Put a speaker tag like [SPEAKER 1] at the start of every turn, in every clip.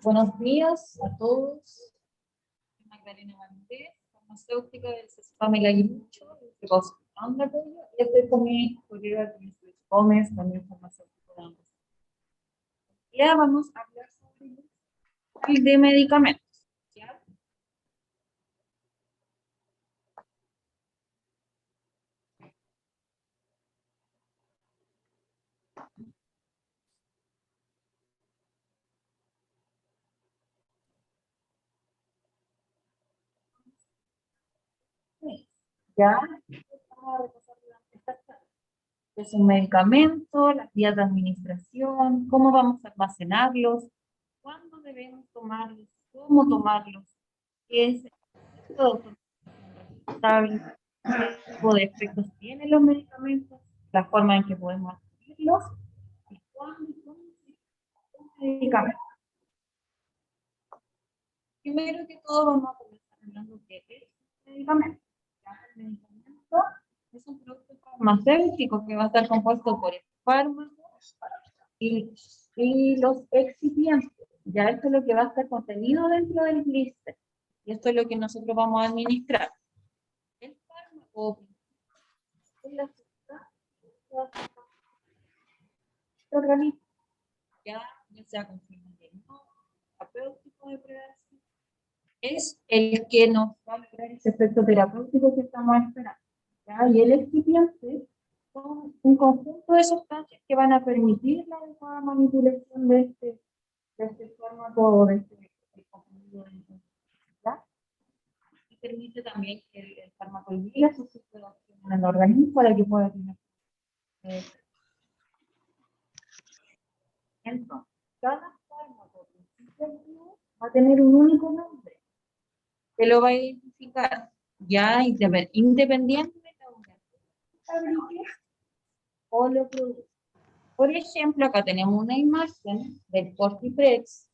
[SPEAKER 1] Buenos días a todos. Magdalena Valdés, farmacéutica del CESFAM El Aguilucho, y estoy con mi colega Luis Gómez, también farmacéutico de ambos. Ya vamos a hablar sobre el de medicamentos. ¿Ya? Ya, vamos a repasar durante esta charla. Es un medicamento, las vías de administración, cómo vamos a almacenarlos, cuándo debemos tomarlos, cómo tomarlos, qué es todo, qué tipo de efectos tienen los medicamentos, la forma en que podemos adquirirlos y cuándo y cómo se usa el medicamento. Primero que todo vamos a comenzar hablando de qué es el medicamento. El medicamento es un producto farmacéutico que va a estar compuesto por el fármaco y los excipientes. Ya esto es lo que va a estar contenido dentro del blister. Y esto es lo que nosotros vamos a administrar. El fármaco es la sustancia organismo, ya sea con fines terapéutico de prevención, es el que nos va a lograr ese efecto terapéutico que estamos esperando. ¿Ya? Y el excipiente son un conjunto de sustancias que van a permitir la adecuada manipulación de este fármaco o de este comprimido. ¿Ya? Y permite también que el fármaco llegue a su ciclo de acción en el organismo para que pueda tener. Entonces, cada fármaco va a tener un único nombre que lo va a identificar ya independiente de la unidad fabrique o lo produce. Por ejemplo, acá tenemos una imagen del Fortiprex.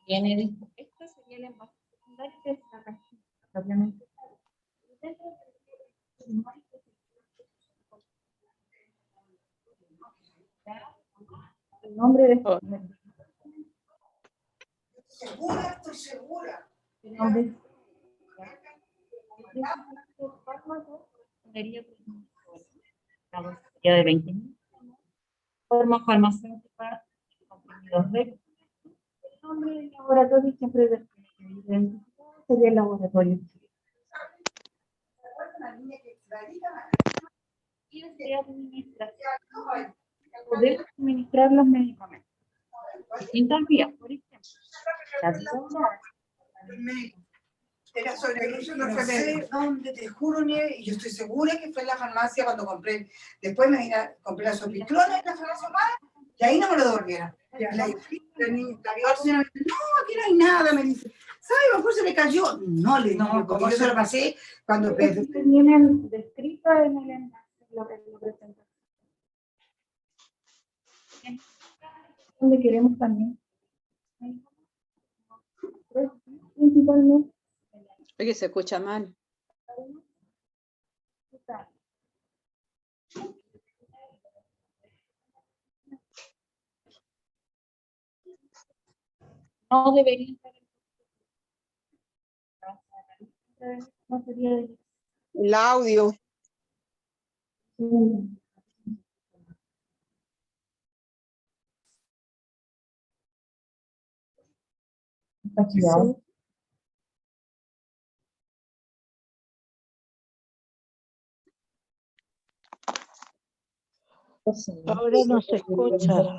[SPEAKER 1] Esta sería el envase secundario de esta cajita, propiamente. El nombre de
[SPEAKER 2] Estoy segura.
[SPEAKER 1] el nombre fármaco sería de 20 forma farmacéutica comprimidos de el nombre del laboratorio siempre sería el laboratorio y de administración poder administrar los medicamentos distintas vías, por ejemplo la vía oral.
[SPEAKER 2] Era sobre eso, no sé dónde, te juro, Nieve, y yo estoy segura que fue en la farmacia cuando compré. Después me vine a comprar la sopitrona en la farmacia más, y ahí no me lo devolvieron. La vio al señor, no, aquí no hay nada, me dice. ¿Sabe? A lo mejor se me cayó. No, le digo, porque yo se lo pasé cuando...
[SPEAKER 1] Vienen descritas en el enlace, lo que lo presenta. Donde queremos también. Principalmente.
[SPEAKER 3] Oye, se escucha mal.
[SPEAKER 1] No debería estar no sería de...
[SPEAKER 3] El audio.
[SPEAKER 1] Está cuidado.
[SPEAKER 4] Ahora no se escucha.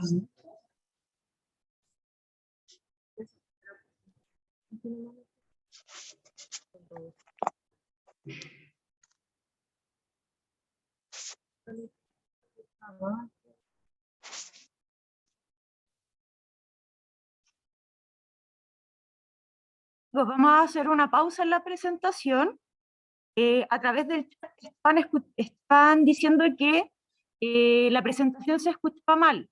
[SPEAKER 4] Pues vamos a hacer una pausa en la presentación. A través del chat están diciendo que la presentación se escuchaba mal.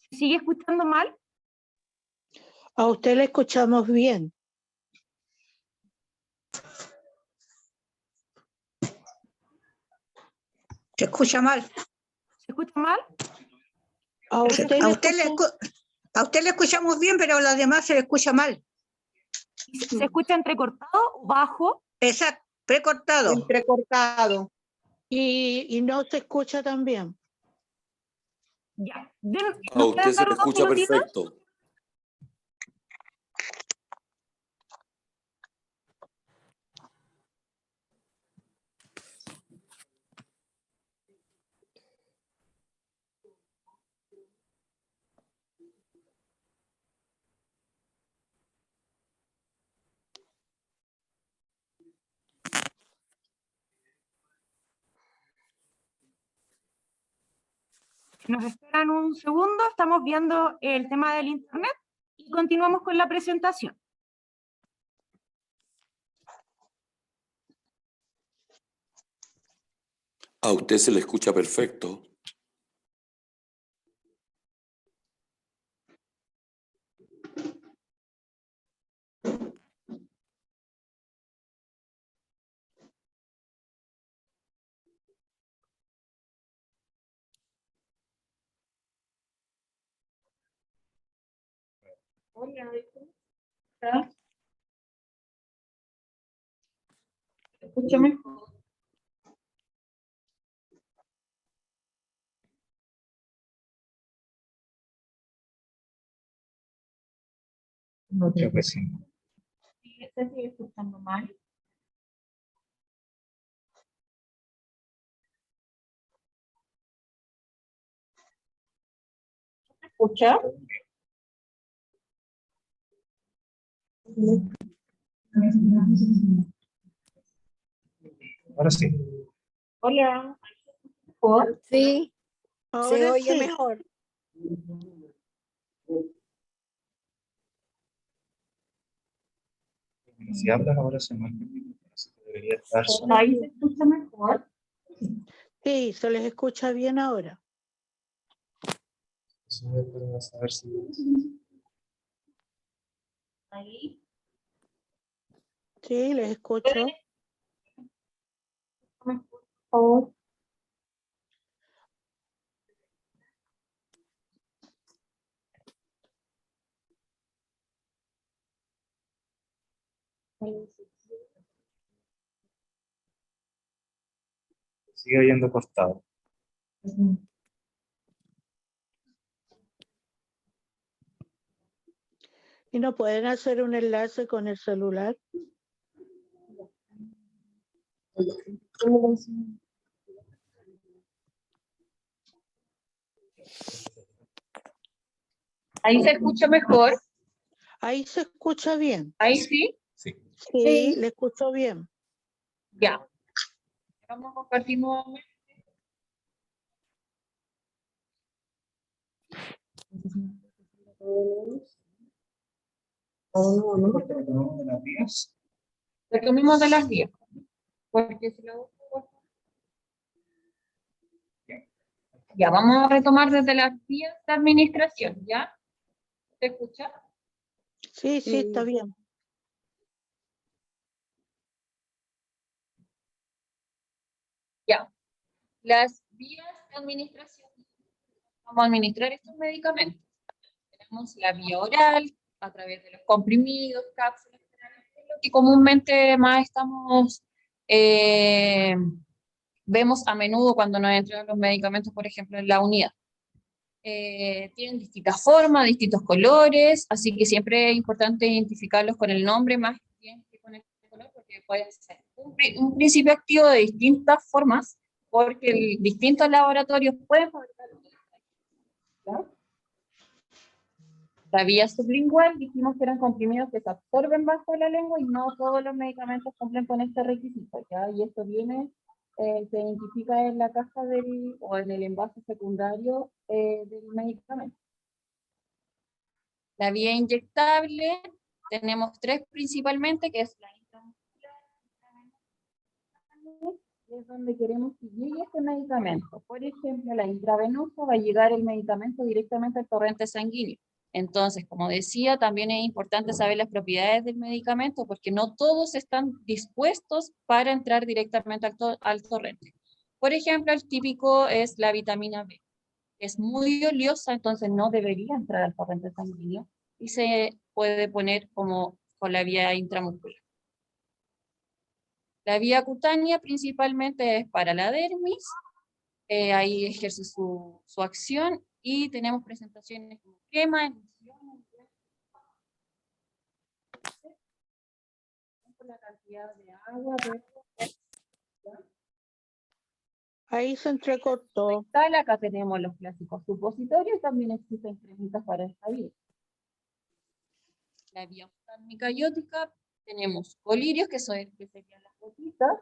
[SPEAKER 4] ¿Se sigue escuchando mal?
[SPEAKER 5] A usted le escuchamos bien.
[SPEAKER 2] ¿Se escucha mal?
[SPEAKER 1] ¿Se escucha mal?
[SPEAKER 5] A usted
[SPEAKER 6] A usted le escuchamos bien, pero a los demás se le escucha mal.
[SPEAKER 4] ¿Se escucha entrecortado o bajo?
[SPEAKER 6] Exacto, precortado.
[SPEAKER 3] Entrecortado.
[SPEAKER 5] Y no se escucha tan bien.
[SPEAKER 4] Ya.
[SPEAKER 7] A
[SPEAKER 4] ¿Nos
[SPEAKER 7] usted
[SPEAKER 4] pueden
[SPEAKER 7] se
[SPEAKER 4] dar
[SPEAKER 7] le
[SPEAKER 4] unos
[SPEAKER 7] escucha
[SPEAKER 4] minutitos?
[SPEAKER 7] perfecto.
[SPEAKER 4] Nos esperan un segundo, estamos viendo el tema del internet y continuamos con la presentación.
[SPEAKER 7] A usted se le escucha perfecto.
[SPEAKER 1] Hola, ¿cómo estás? ¿Me escucha mejor?
[SPEAKER 8] Creo que sí.
[SPEAKER 1] Sí, ¿se sigue escuchando mal? ¿Me escucha?
[SPEAKER 8] Ahora sí.
[SPEAKER 1] Hola, ¿mejor?
[SPEAKER 9] Sí, se
[SPEAKER 5] Ahora
[SPEAKER 9] oye
[SPEAKER 5] sí.
[SPEAKER 9] mejor.
[SPEAKER 8] Si hablas ahora se marca. Debería estar
[SPEAKER 1] Hola, ¿ahí se escucha mejor?
[SPEAKER 5] Sí, se les escucha bien ahora.
[SPEAKER 8] sube para saber si
[SPEAKER 1] Ahí.
[SPEAKER 5] Sí, les escucho.
[SPEAKER 1] Por favor.
[SPEAKER 8] sigue oyendo cortado.
[SPEAKER 5] ¿Y no pueden hacer un enlace con el celular?
[SPEAKER 1] Ahí se escucha mejor.
[SPEAKER 5] Ahí se escucha bien.
[SPEAKER 1] Ahí sí.
[SPEAKER 8] Sí.
[SPEAKER 5] Sí, le escucho bien.
[SPEAKER 1] Ya. Vamos a compartir nuevamente.
[SPEAKER 8] ¿De las vías?
[SPEAKER 1] Retomemos de las vías. Porque si lo ya, vamos a retomar desde las vías de administración, ¿ya? ¿Se escucha?
[SPEAKER 5] Sí, sí, está bien.
[SPEAKER 1] Ya. Las vías de administración. Vamos a administrar estos medicamentos. Tenemos la vía oral, a través de los comprimidos, cápsulas, lo que comúnmente más vemos a menudo cuando nos entregan los medicamentos, por ejemplo, en la unidad. Tienen distintas formas, distintos colores, así que siempre es importante identificarlos con el nombre más bien que con el color, porque puede ser un principio activo de distintas formas, porque distintos laboratorios pueden fabricar. ¿Ya? La vía sublingual, dijimos que eran comprimidos que se absorben bajo la lengua y no todos los medicamentos cumplen con este requisito, ¿ya? Y esto viene, se identifica en la caja o en el envase secundario del medicamento. La vía inyectable, tenemos tres principalmente, que es la intramuscular, es donde queremos que llegue este medicamento. Por ejemplo, la intravenosa va a llegar el medicamento directamente al torrente sanguíneo. Entonces, como decía, también es importante saber las propiedades del medicamento porque no todos están dispuestos para entrar directamente al torrente. Por ejemplo, el típico es la vitamina B. es muy oleosa, entonces no debería entrar al torrente sanguíneo y se puede poner como con la vía intramuscular. La vía cutánea principalmente es para la dermis, ahí ejerce su acción y tenemos presentaciones como crema, emulsión, por la cantidad de agua,
[SPEAKER 5] Ahí se entrecortó.
[SPEAKER 1] tal. Acá tenemos los clásicos supositorios, también existen cremitas para esta vía. La vía oftálmica y óptica, tenemos colirios, que serían las gotitas,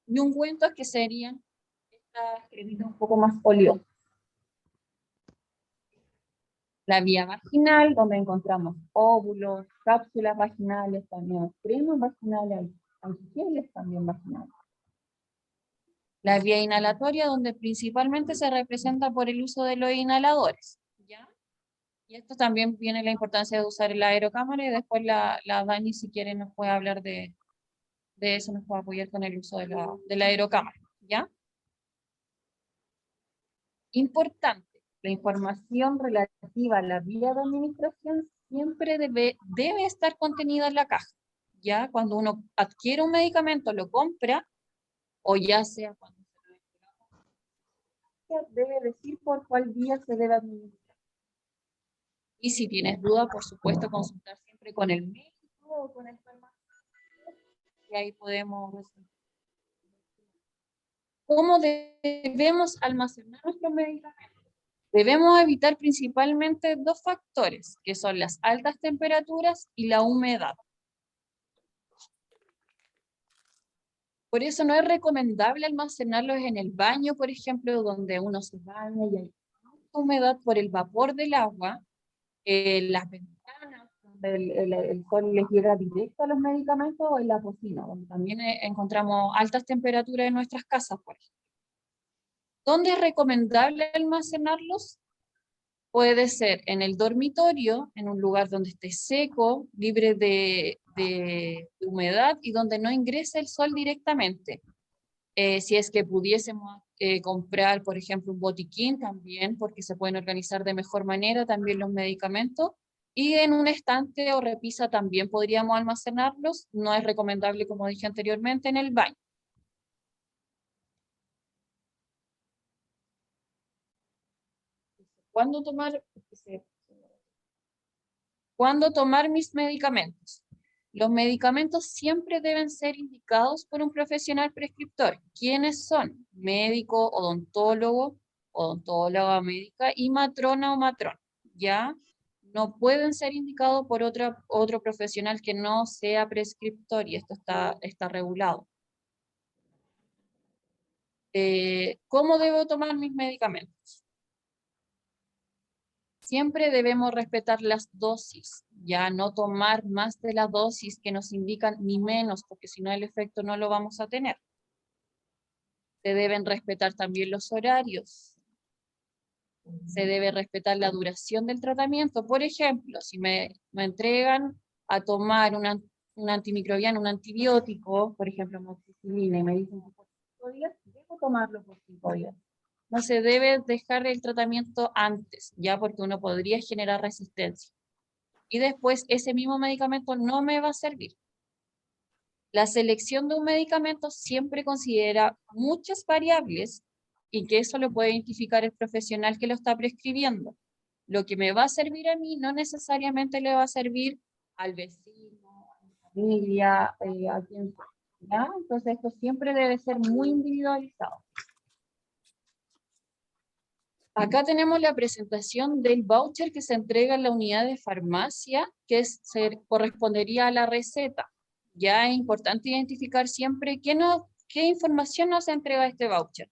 [SPEAKER 1] y ungüentos, que serían estas cremitas un poco más oleosas. La vía vaginal, donde encontramos óvulos, cápsulas vaginales, también cremas vaginales, antigeles también vaginales. La vía inhalatoria, donde principalmente se representa por el uso de los inhaladores, ¿ya? Y esto también viene la importancia de usar la aerocámara, y después la Dani, si quiere, nos puede hablar de eso, nos puede apoyar con el uso de la aerocámara, ¿ya? Importante, la información relativa a la vía de administración siempre debe estar contenida en la caja, ¿ya? Cuando uno adquiere un medicamento, lo compra, o ya sea cuando se lo entregamos, debe decir por cuál vía se debe administrar. Y si tienes duda, por supuesto, consultar siempre con el médico o con el farmacéutico, y ahí podemos resolver. ¿Cómo debemos almacenar nuestros medicamentos? Debemos evitar principalmente dos factores, que son las altas temperaturas y la humedad. Por eso no es recomendable almacenarlos en el baño, por ejemplo, donde uno se baña y hay mucha humedad por el vapor del agua, las ventanas, donde el sol les llega directo a los medicamentos, o en la cocina, donde también encontramos altas temperaturas en nuestras casas, por ejemplo. ¿Dónde es recomendable almacenarlos? Puede ser en el dormitorio, en un lugar donde esté seco, libre de humedad y donde no ingrese el sol directamente. Si es que pudiésemos comprar, por ejemplo, un botiquín también, porque se pueden organizar de mejor manera también los medicamentos, y en un estante o repisa también podríamos almacenarlos. No es recomendable, como dije anteriormente, en el baño. ¿Cuándo tomar mis medicamentos? Los medicamentos siempre deben ser indicados por un profesional prescriptor. ¿Quiénes son? Médico, odontólogo, odontóloga médica y matrona o matrón. ¿Ya? No pueden ser indicados por otro profesional que no sea prescriptor, y esto está regulado. ¿Cómo debo tomar mis medicamentos? Siempre debemos respetar las dosis, ya no tomar más de la dosis que nos indican ni menos, porque si no el efecto no lo vamos a tener. Se deben respetar también los horarios. Se debe respetar la duración del tratamiento. Por ejemplo, si me entregan a tomar un antimicrobiano, un antibiótico, por ejemplo, amoxicilina, y me dicen que por 5 días, debo tomarlo por 5 días. No se debe dejar el tratamiento antes, ya, porque uno podría generar resistencia. Y después ese mismo medicamento no me va a servir. La selección de un medicamento siempre considera muchas variables, y que eso lo puede identificar el profesional que lo está prescribiendo. Lo que me va a servir a mí no necesariamente le va a servir al vecino, a mi familia, a quien sea, ¿ya? Entonces esto siempre debe ser muy individualizado. Acá tenemos la presentación del voucher que se entrega en la unidad de farmacia, que correspondería a la receta. Ya es importante identificar siempre qué información nos entrega este voucher.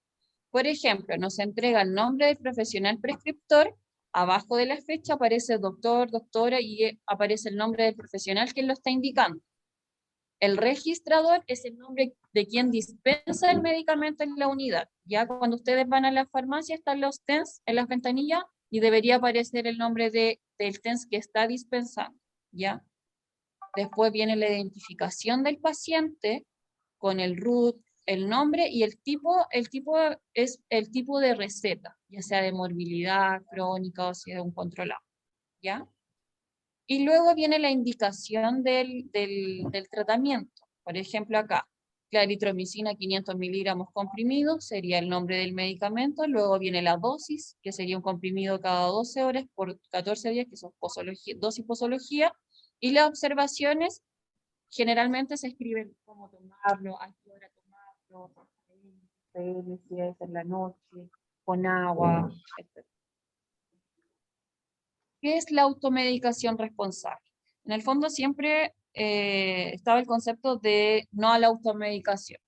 [SPEAKER 1] Por ejemplo, nos entrega el nombre del profesional prescriptor, abajo de la fecha aparece doctor, doctora, y aparece el nombre del profesional que lo está indicando. El registrador es el nombre de quien dispensa el medicamento en la unidad. Ya cuando ustedes van a la farmacia están los TENS en las ventanillas y debería aparecer el nombre del TENS que está dispensando. ¿Ya? Después viene la identificación del paciente con el RUT, el nombre y el tipo es el tipo de receta, ya sea de morbilidad crónica o si es un controlado, ¿ya? Y luego viene la indicación del tratamiento. Por ejemplo, acá, claritromicina 500 miligramos comprimidos, sería el nombre del medicamento. Luego viene la dosis, que sería un comprimido cada 12 horas por 14 días, que son dosis posología. Y las observaciones, generalmente se escriben cómo tomarlo, a qué hora tomarlo, si es en la noche, con agua, etc. ¿Qué es la automedicación responsable? En el fondo siempre estaba el concepto de no a la automedicación,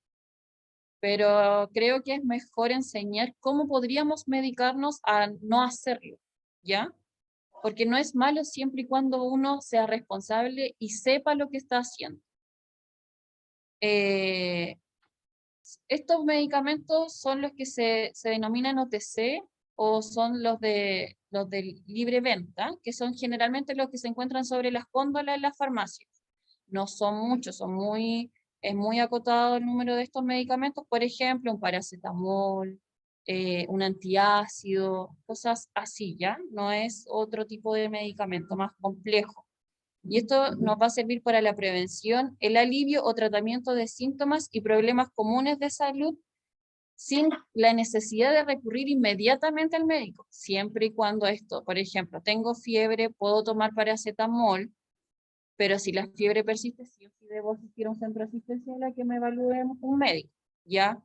[SPEAKER 1] pero creo que es mejor enseñar cómo podríamos medicarnos a no hacerlo, ¿ya? Porque no es malo siempre y cuando uno sea responsable y sepa lo que está haciendo. Estos medicamentos son los que se denominan OTC o son los de libre venta, que son generalmente los que se encuentran sobre las góndolas en las farmacias. No son muchos, es muy acotado el número de estos medicamentos, por ejemplo, un paracetamol, un antiácido, cosas así, ¿ya? No es otro tipo de medicamento más complejo. Y esto nos va a servir para la prevención, el alivio o tratamiento de síntomas y problemas comunes de salud sin la necesidad de recurrir inmediatamente al médico, siempre y cuando esto, por ejemplo, tengo fiebre, puedo tomar paracetamol, pero si la fiebre persiste, sí o sí debo asistir a un centro asistencial a que me evalúe un médico, ¿ya?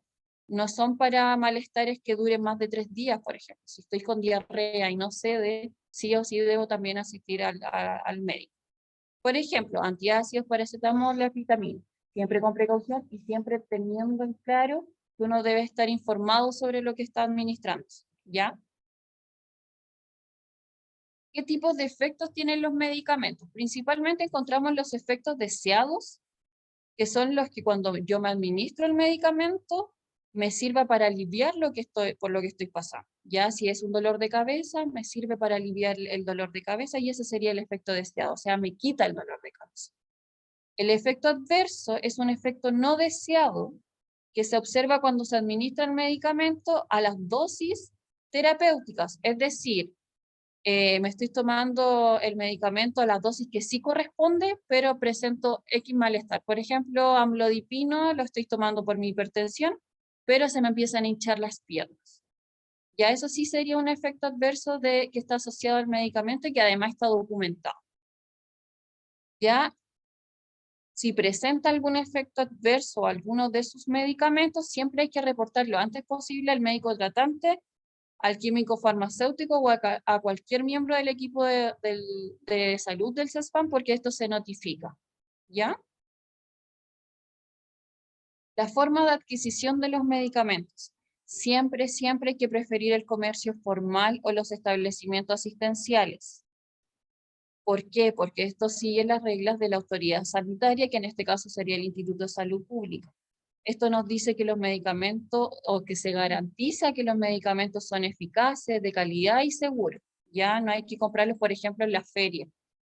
[SPEAKER 1] No son para malestares que duren más de 3 días, por ejemplo. Si estoy con diarrea y no cede, sí o sí debo también asistir al médico. Por ejemplo, antiácidos, paracetamol, la vitamina. Siempre con precaución y siempre teniendo en claro que uno debe estar informado sobre lo que está administrando, ¿ya? ¿Qué tipos de efectos tienen los medicamentos? Principalmente encontramos los efectos deseados, que son los que cuando yo me administro el medicamento, me sirva para aliviar por lo que estoy pasando. Ya si es un dolor de cabeza, me sirve para aliviar el dolor de cabeza y ese sería el efecto deseado, o sea, me quita el dolor de cabeza. El efecto adverso es un efecto no deseado que se observa cuando se administra el medicamento a las dosis terapéuticas, es decir, me estoy tomando el medicamento a la dosis que sí corresponde, pero presento X malestar. Por ejemplo, amlodipino lo estoy tomando por mi hipertensión, pero se me empiezan a hinchar las piernas. Ya eso sí sería un efecto adverso que está asociado al medicamento y que además está documentado. Ya, si presenta algún efecto adverso a alguno de sus medicamentos, siempre hay que reportarlo lo antes posible al médico tratante, al químico farmacéutico o a cualquier miembro del equipo de salud del CESFAM, porque esto se notifica, ¿ya? La forma de adquisición de los medicamentos. Siempre hay que preferir el comercio formal o los establecimientos asistenciales. ¿Por qué? Porque esto sigue las reglas de la autoridad sanitaria, que en este caso sería el Instituto de Salud Pública. Esto nos dice que los medicamentos, o que se garantiza que los medicamentos son eficaces, de calidad y seguros. Ya no hay que comprarlos, por ejemplo, en la feria.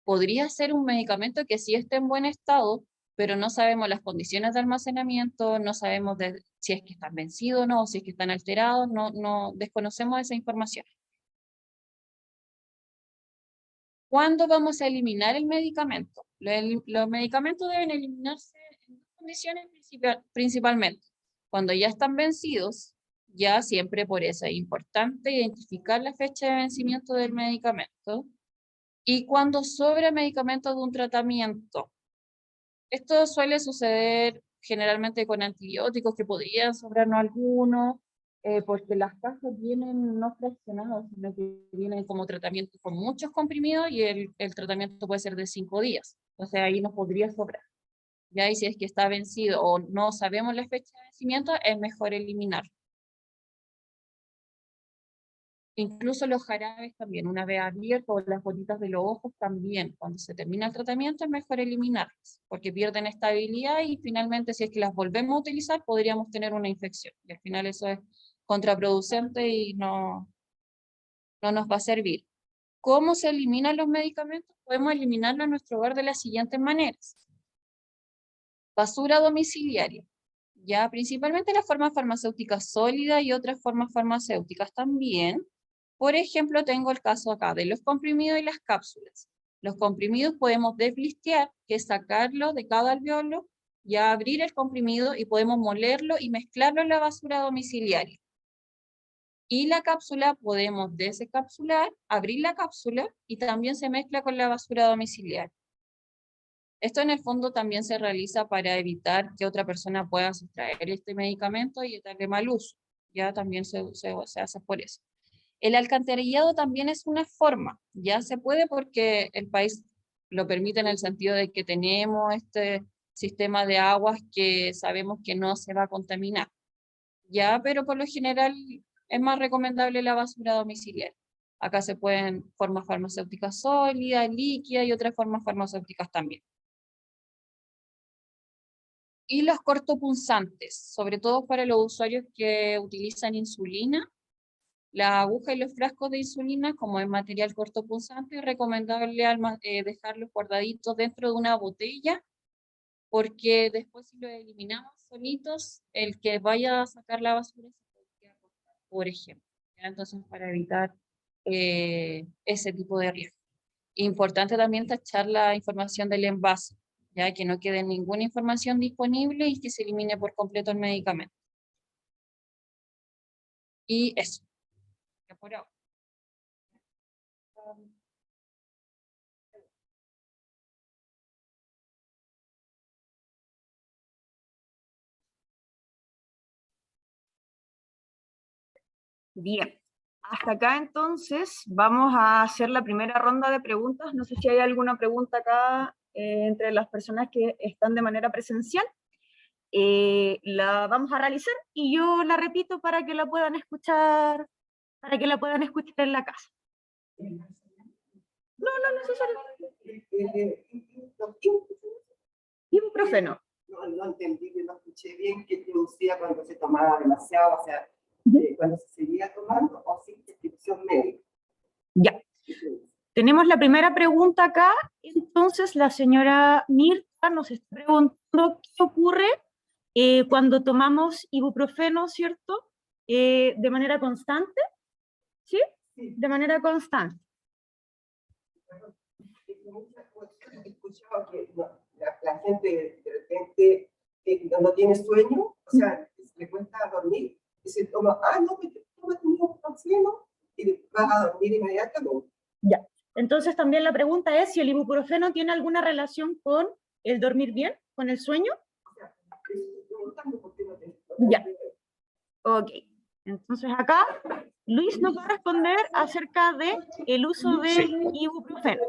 [SPEAKER 1] Podría ser un medicamento que sí esté en buen estado, pero no sabemos las condiciones de almacenamiento, no sabemos si es que están vencidos o no, si es que están alterados, no desconocemos esa información. ¿Cuándo vamos a eliminar el medicamento? Los medicamentos deben eliminarse en dos condiciones principalmente. Cuando ya están vencidos, ya siempre por eso es importante identificar la fecha de vencimiento del medicamento. Y cuando sobra medicamento de un tratamiento. Esto suele suceder generalmente con antibióticos, que podrían sobrarnos algunos, porque las cajas vienen no fraccionadas, sino que vienen como tratamiento con muchos comprimidos y el tratamiento puede ser de 5 días. Entonces ahí nos podría sobrar. Ya, y si es que está vencido o no sabemos la fecha de vencimiento, es mejor eliminarlo. Incluso los jarabes también, una vez abiertos, las gotitas de los ojos también, cuando se termina el tratamiento es mejor eliminarlas, porque pierden estabilidad y finalmente si es que las volvemos a utilizar podríamos tener una infección. Y al final eso es contraproducente y no nos va a servir. ¿Cómo se eliminan los medicamentos? Podemos eliminarlos en nuestro hogar de las siguientes maneras. Basura domiciliaria. Ya, principalmente las formas farmacéuticas sólidas y otras formas farmacéuticas también. Por ejemplo, tengo el caso acá de los comprimidos y las cápsulas. Los comprimidos podemos desblistear, que es sacarlo de cada alveolo, ya abrir el comprimido y podemos molerlo y mezclarlo en la basura domiciliaria. Y la cápsula podemos desencapsular, abrir la cápsula y también se mezcla con la basura domiciliaria. Esto en el fondo también se realiza para evitar que otra persona pueda sustraer este medicamento y darle mal uso. Ya también se hace por eso. El alcantarillado también es una forma, ya se puede porque el país lo permite en el sentido de que tenemos este sistema de aguas que sabemos que no se va a contaminar. Ya, pero por lo general es más recomendable la basura domiciliaria. Acá se pueden formas farmacéuticas sólidas, líquidas y otras formas farmacéuticas también. Y los cortopunzantes, sobre todo para los usuarios que utilizan insulina, la aguja y los frascos de insulina, como es material cortopunzante, es recomendable dejarlos guardaditos dentro de una botella, porque después si los eliminamos solitos, el que vaya a sacar la basura se podría cortar, por ejemplo. ¿Ya? Entonces, para evitar ese tipo de riesgo. Importante también tachar la información del envase, ya que no quede ninguna información disponible y que se elimine por completo el medicamento. Y eso. Ya por ahora.
[SPEAKER 4] Bien, hasta acá entonces vamos a hacer la primera ronda de preguntas. No sé si hay alguna pregunta acá entre las personas que están de manera presencial. La vamos a realizar y yo la repito para que la puedan escuchar, en la casa. No necesario. Ibuprofeno.
[SPEAKER 9] No entendí, que no escuché bien qué producía cuando se tomaba demasiado, o sea, cuando se seguía tomando o sin prescripción médica.
[SPEAKER 4] Ya. Tenemos la primera pregunta acá. Entonces, la señora Mirta nos está preguntando qué ocurre cuando tomamos ibuprofeno, ¿cierto? De manera constante. ¿Sí? De manera constante.
[SPEAKER 9] He escuchado que la gente de repente no tiene sueño, o sea, le cuesta dormir, y se toma, no, pero toma tu ibuprofeno, y vas a dormir inmediatamente.
[SPEAKER 4] Ya. Entonces también la pregunta es si el ibuprofeno tiene alguna relación con el dormir bien, con el sueño.
[SPEAKER 9] O sea, estoy preguntando por qué no te...
[SPEAKER 4] Ya. Ok. Entonces acá Luis nos va a responder acerca de el uso del ibuprofeno.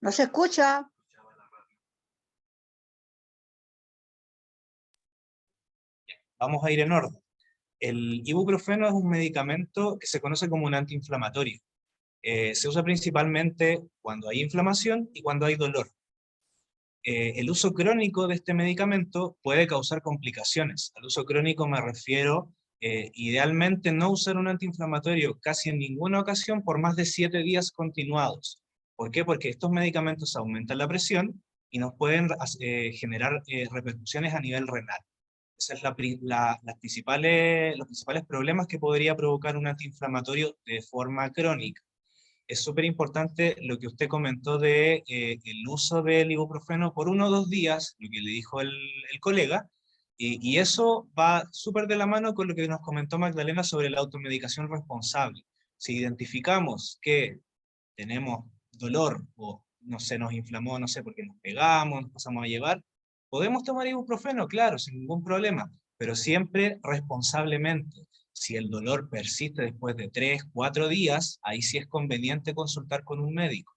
[SPEAKER 6] No se escucha.
[SPEAKER 8] Vamos a ir en orden. El ibuprofeno es un medicamento que se conoce como un antiinflamatorio. Se usa principalmente cuando hay inflamación y cuando hay dolor. El uso crónico de este medicamento puede causar complicaciones. Al uso crónico me refiero, idealmente, no usar un antiinflamatorio casi en ninguna ocasión por más de 7 días continuados. ¿Por qué? Porque estos medicamentos aumentan la presión y nos pueden generar repercusiones a nivel renal. Esos son los principales problemas que podría provocar un antiinflamatorio de forma crónica. Es súper importante lo que usted comentó de el uso del ibuprofeno por 1 o 2 días, lo que le dijo el colega, y eso va súper de la mano con lo que nos comentó Magdalena sobre la automedicación responsable. Si identificamos que tenemos dolor o no sé, nos inflamó, no sé, porque nos pegamos, nos pasamos a llevar, podemos tomar ibuprofeno, claro, sin ningún problema, pero siempre responsablemente. Si el dolor persiste después de 3, 4 días, ahí sí es conveniente consultar con un médico.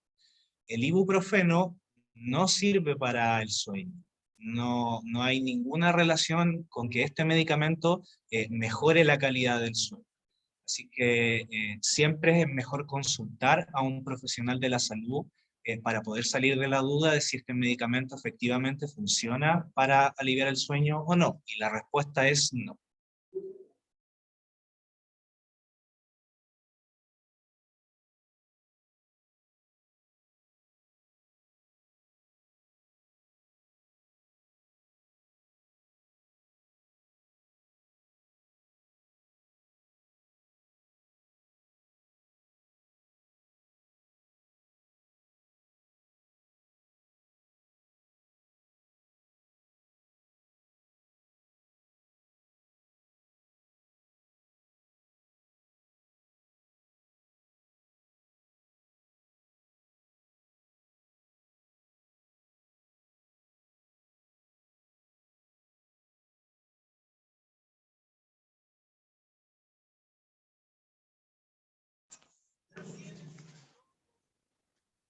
[SPEAKER 8] El ibuprofeno no sirve para el sueño. No hay ninguna relación con que este medicamento mejore la calidad del sueño. Así que siempre es mejor consultar a un profesional de la salud para poder salir de la duda de si este medicamento efectivamente funciona para aliviar el sueño o no. Y la respuesta es no.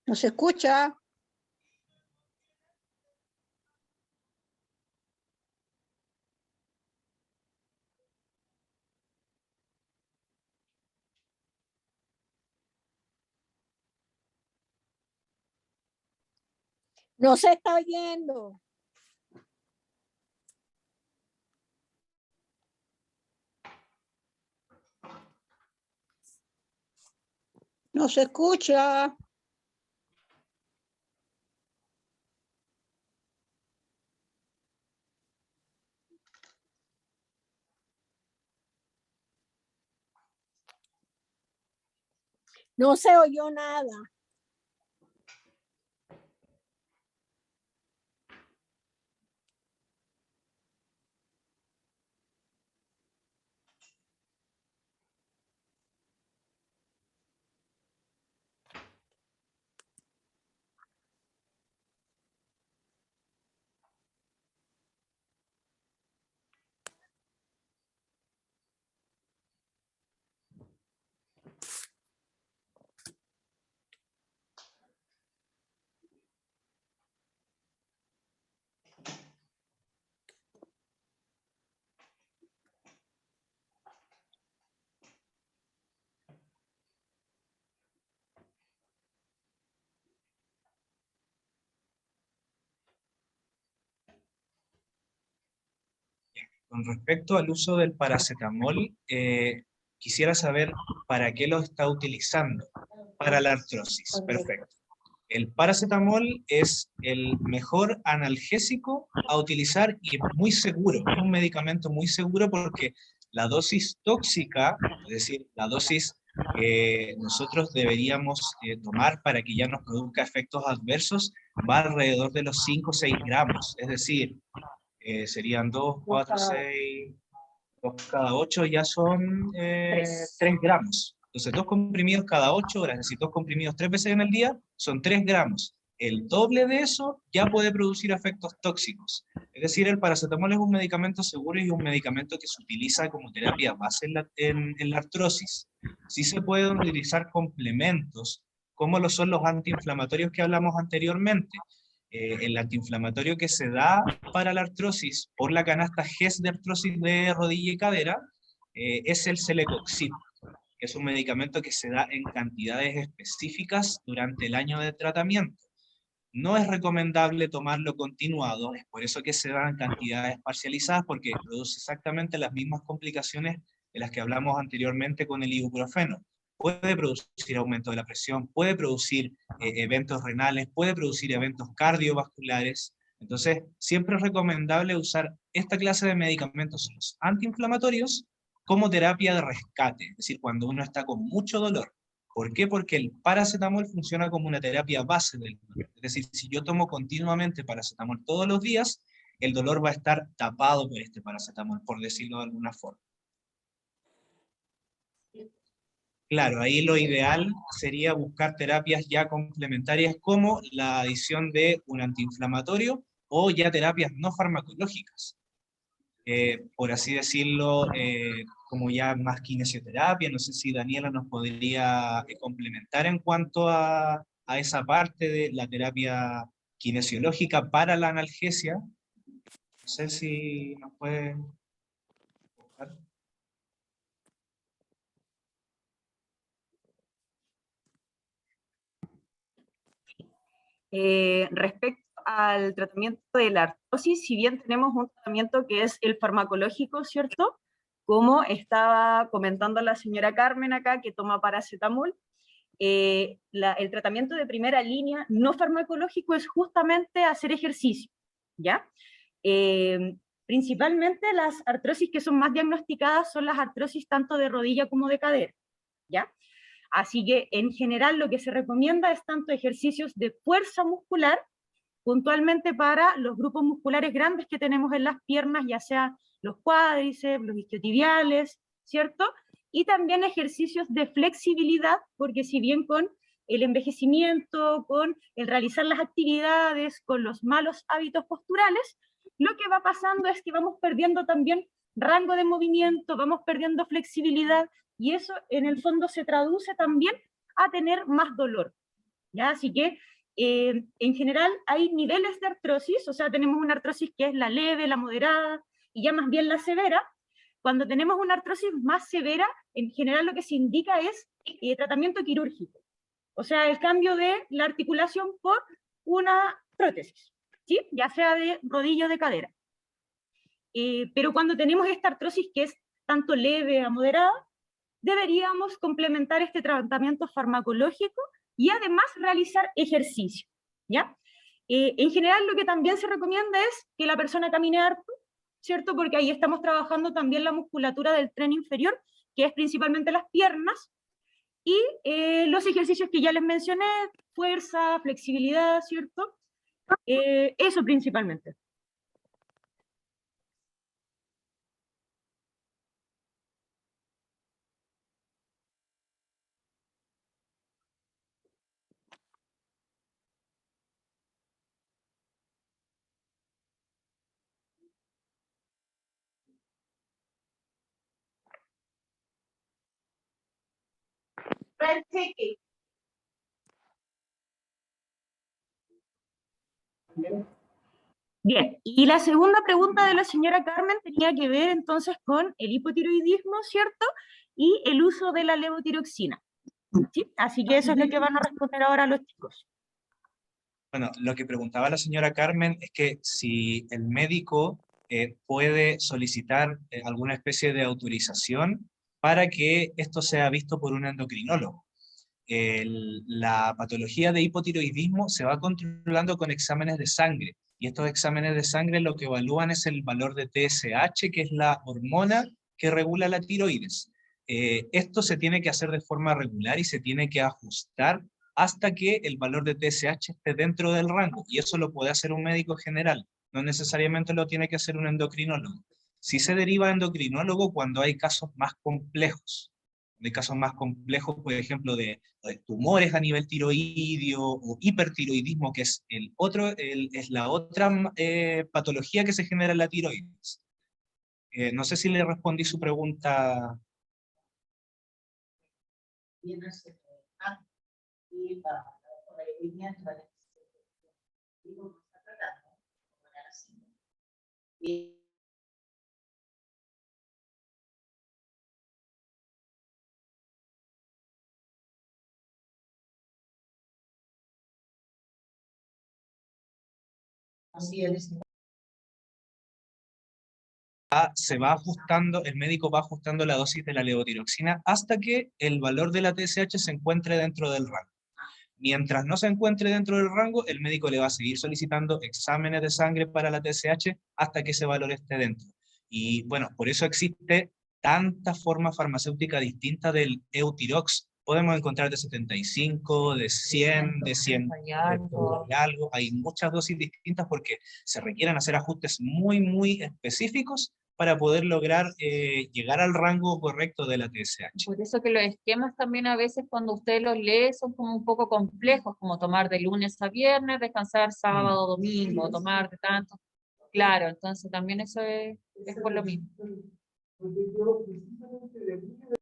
[SPEAKER 6] No se escucha. No se está oyendo. No se escucha. No se oyó nada.
[SPEAKER 8] Con respecto al uso del paracetamol, quisiera saber para qué lo está utilizando. Para la artrosis, perfecto. El paracetamol es el mejor analgésico a utilizar y es muy seguro, es un medicamento muy seguro porque la dosis tóxica, es decir, la dosis que nosotros deberíamos tomar para que ya nos produzca efectos adversos, va alrededor de los 5 o 6 gramos, es decir, serían 2, 4, 6, 2 cada 8 ya son 3 gramos. Entonces 2 comprimidos cada 8 horas, es decir, 2 comprimidos 3 veces en el día, son 3 gramos. El doble de eso ya puede producir efectos tóxicos. Es decir, el paracetamol es un medicamento seguro y es un medicamento que se utiliza como terapia base en la artrosis. Sí se pueden utilizar complementos, como lo son los antiinflamatorios que hablamos anteriormente. El antiinflamatorio que se da para la artrosis por la canasta GES de artrosis de rodilla y cadera es el Celecoxib, que es un medicamento que se da en cantidades específicas durante el año de tratamiento. No es recomendable tomarlo continuado, es por eso que se dan en cantidades parcializadas, porque produce exactamente las mismas complicaciones de las que hablamos anteriormente con el ibuprofeno. Puede producir aumento de la presión, puede producir eventos renales, puede producir eventos cardiovasculares. Entonces, siempre es recomendable usar esta clase de medicamentos, los antiinflamatorios, como terapia de rescate, es decir, cuando uno está con mucho dolor. ¿Por qué? Porque el paracetamol funciona como una terapia base del dolor. Es decir, si yo tomo continuamente paracetamol todos los días, el dolor va a estar tapado por este paracetamol, por decirlo de alguna forma. Claro, ahí lo ideal sería buscar terapias ya complementarias como la adición de un antiinflamatorio o ya terapias no farmacológicas. Por así decirlo, como ya más kinesioterapia. No sé si Daniela nos podría complementar en cuanto a esa parte de la terapia kinesiológica para la analgesia. No sé si nos puede...
[SPEAKER 4] Respecto al tratamiento de la artrosis, si bien tenemos un tratamiento que es el farmacológico, ¿cierto? Como estaba comentando la señora Carmen acá, que toma paracetamol, el tratamiento de primera línea no farmacológico es justamente hacer ejercicio, ¿ya? Principalmente las artrosis que son más diagnosticadas son las artrosis tanto de rodilla como de cadera, ¿ya? Así que en general lo que se recomienda es tanto ejercicios de fuerza muscular, puntualmente para los grupos musculares grandes que tenemos en las piernas, ya sea los cuádriceps, los isquiotibiales, ¿cierto? Y también ejercicios de flexibilidad, porque si bien con el envejecimiento, con el realizar las actividades, con los malos hábitos posturales, lo que va pasando es que vamos perdiendo también rango de movimiento, vamos perdiendo flexibilidad, y eso en el fondo se traduce también a tener más dolor, ¿ya? Así que en general hay niveles de artrosis, o sea, tenemos una artrosis que es la leve, la moderada, y ya más bien la severa. Cuando tenemos una artrosis más severa, en general lo que se indica es tratamiento quirúrgico, o sea, el cambio de la articulación por una prótesis, ¿sí? Ya sea de rodilla o de cadera. Pero cuando tenemos esta artrosis que es tanto leve a moderada, deberíamos complementar este tratamiento farmacológico y además realizar ejercicio, ¿ya? En general lo que también se recomienda es que la persona camine harto, ¿cierto? Porque ahí estamos trabajando también la musculatura del tren inferior, que es principalmente las piernas, y los ejercicios que ya les mencioné, fuerza, flexibilidad, ¿cierto? Eso principalmente. Bien, y la segunda pregunta de la señora Carmen tenía que ver entonces con el hipotiroidismo, ¿cierto? Y el uso de la levotiroxina, ¿sí? Así que eso es lo que van a responder ahora los chicos.
[SPEAKER 8] Bueno, lo que preguntaba la señora Carmen es que si el médico puede solicitar alguna especie de autorización para que esto sea visto por un endocrinólogo. La patología de hipotiroidismo se va controlando con exámenes de sangre, y estos exámenes de sangre lo que evalúan es el valor de TSH, que es la hormona que regula la tiroides. Esto se tiene que hacer de forma regular y se tiene que ajustar hasta que el valor de TSH esté dentro del rango, y eso lo puede hacer un médico general, no necesariamente lo tiene que hacer un endocrinólogo. Sí se deriva a endocrinólogo cuando hay casos más complejos. De casos más complejos, por ejemplo, de tumores a nivel tiroideo o hipertiroidismo, que es, es la otra patología que se genera en la tiroides. No sé si le respondí su pregunta. Se va ajustando, el médico va ajustando la dosis de la levotiroxina hasta que el valor de la TSH se encuentre dentro del rango. Mientras no se encuentre dentro del rango, el médico le va a seguir solicitando exámenes de sangre para la TSH hasta que ese valor esté dentro. Y bueno, por eso existe tantas formas farmacéuticas distintas del Eutirox. Podemos encontrar de 75, de 100, de 100 y algo. Hay muchas dosis distintas porque se requieren hacer ajustes muy, muy específicos para poder lograr llegar al rango correcto de la TSH.
[SPEAKER 1] Por eso que los esquemas también a veces cuando usted los lee son como un poco complejos, como tomar de lunes a viernes, descansar sábado, domingo, tomar de tanto. Claro, entonces también eso es por lo mismo.
[SPEAKER 9] Porque yo precisamente de niño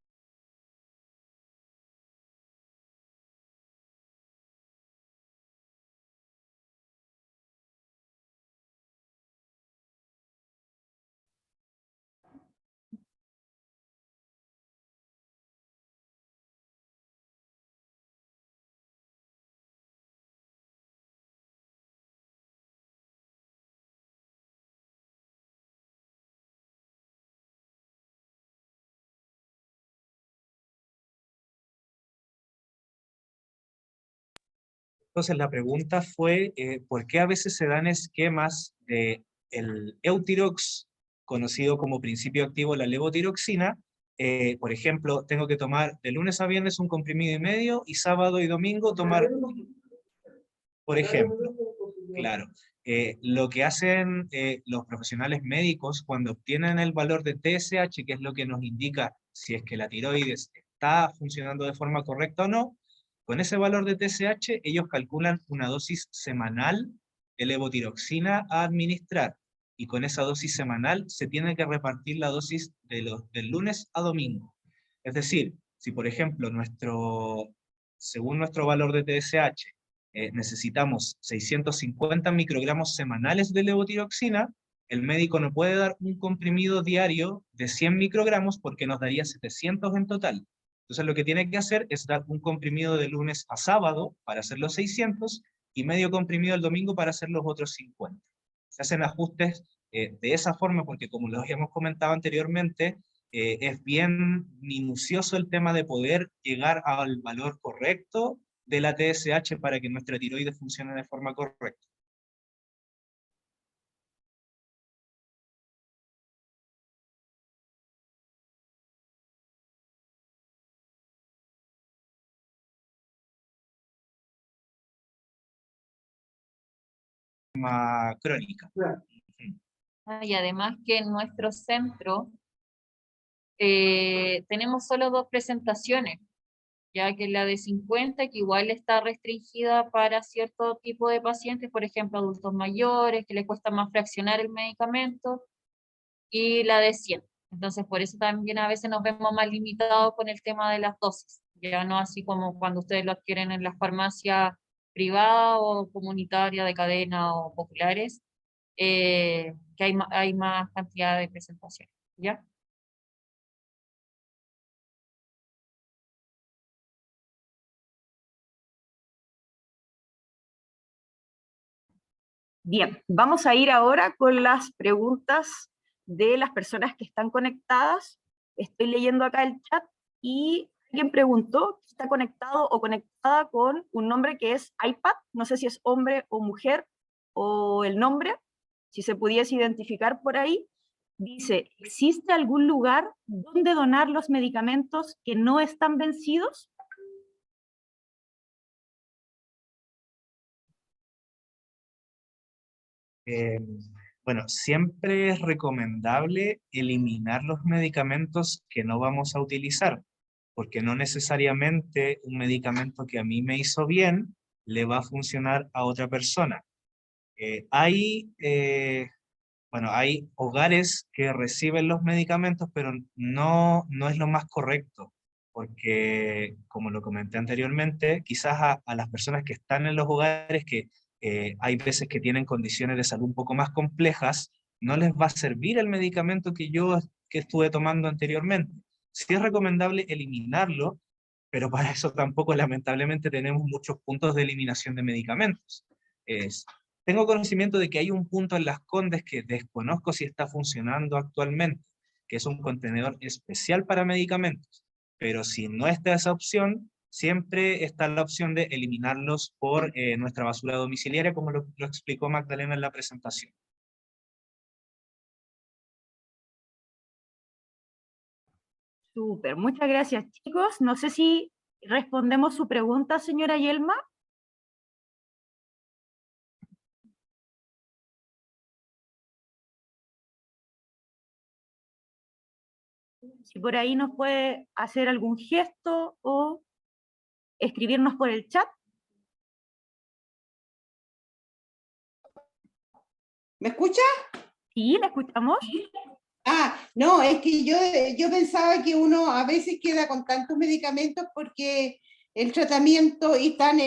[SPEAKER 8] Entonces la pregunta fue, ¿por qué a veces se dan esquemas de el Eutirox, conocido como principio activo la levotiroxina? Por ejemplo, tengo que tomar de lunes a viernes un comprimido y medio, y sábado y domingo tomar, por ejemplo. Claro. Lo que hacen los profesionales médicos cuando obtienen el valor de TSH, que es lo que nos indica si es que la tiroides está funcionando de forma correcta o no, con ese valor de TSH ellos calculan una dosis semanal de levotiroxina a administrar, y con esa dosis semanal se tiene que repartir la dosis del lunes a domingo. Es decir, si por ejemplo según nuestro valor de TSH, necesitamos 650 microgramos semanales de levotiroxina, el médico no puede dar un comprimido diario de 100 microgramos porque nos daría 700 en total. Entonces lo que tiene que hacer es dar un comprimido de lunes a sábado para hacer los 600 y medio comprimido el domingo para hacer los otros 50. Se hacen ajustes de esa forma porque, como lo habíamos comentado anteriormente, es bien minucioso el tema de poder llegar al valor correcto de la TSH para que nuestra tiroides funcione de forma correcta. Crónica.
[SPEAKER 1] Y además que en nuestro centro tenemos solo 2 presentaciones, ya que la de 50, que igual está restringida para cierto tipo de pacientes, por ejemplo, adultos mayores, que les cuesta más fraccionar el medicamento, y la de 100. Entonces, por eso también a veces nos vemos más limitados con el tema de las dosis, ya no así como cuando ustedes lo adquieren en las farmacias privadas o comunitarias de cadena o populares, que hay más cantidad de presentaciones, ¿ya?
[SPEAKER 4] Bien, vamos a ir ahora con las preguntas de las personas que están conectadas. Estoy leyendo acá el chat y alguien preguntó si está conectado o conectada con un nombre que es iPad. No sé si es hombre o mujer o el nombre, si se pudiese identificar por ahí. Dice, ¿existe algún lugar donde donar los medicamentos que no están vencidos?
[SPEAKER 8] Eh, bueno, siempre es recomendable eliminar los medicamentos que no vamos a utilizar, porque no necesariamente un medicamento que a mí me hizo bien le va a funcionar a otra persona. Hay hogares que reciben los medicamentos, pero no es lo más correcto, porque, como lo comenté anteriormente, quizás a las personas que están en los hogares, que hay veces que tienen condiciones de salud un poco más complejas, no les va a servir el medicamento que estuve tomando anteriormente. Sí es recomendable eliminarlo, pero para eso tampoco lamentablemente tenemos muchos puntos de eliminación de medicamentos. Tengo conocimiento de que hay un punto en Las Condes que desconozco si está funcionando actualmente, que es un contenedor especial para medicamentos, pero si no está esa opción, siempre está la opción de eliminarlos por nuestra basura domiciliaria, como lo explicó Magdalena en la presentación.
[SPEAKER 4] Súper, muchas gracias, chicos. No sé si respondemos su pregunta, señora Yelma. Si por ahí nos puede hacer algún gesto o escribirnos por el chat.
[SPEAKER 3] ¿Me escucha?
[SPEAKER 4] Sí, ¿la escuchamos?
[SPEAKER 10] No, es que yo pensaba que uno a veces queda con tantos medicamentos porque el tratamiento y están,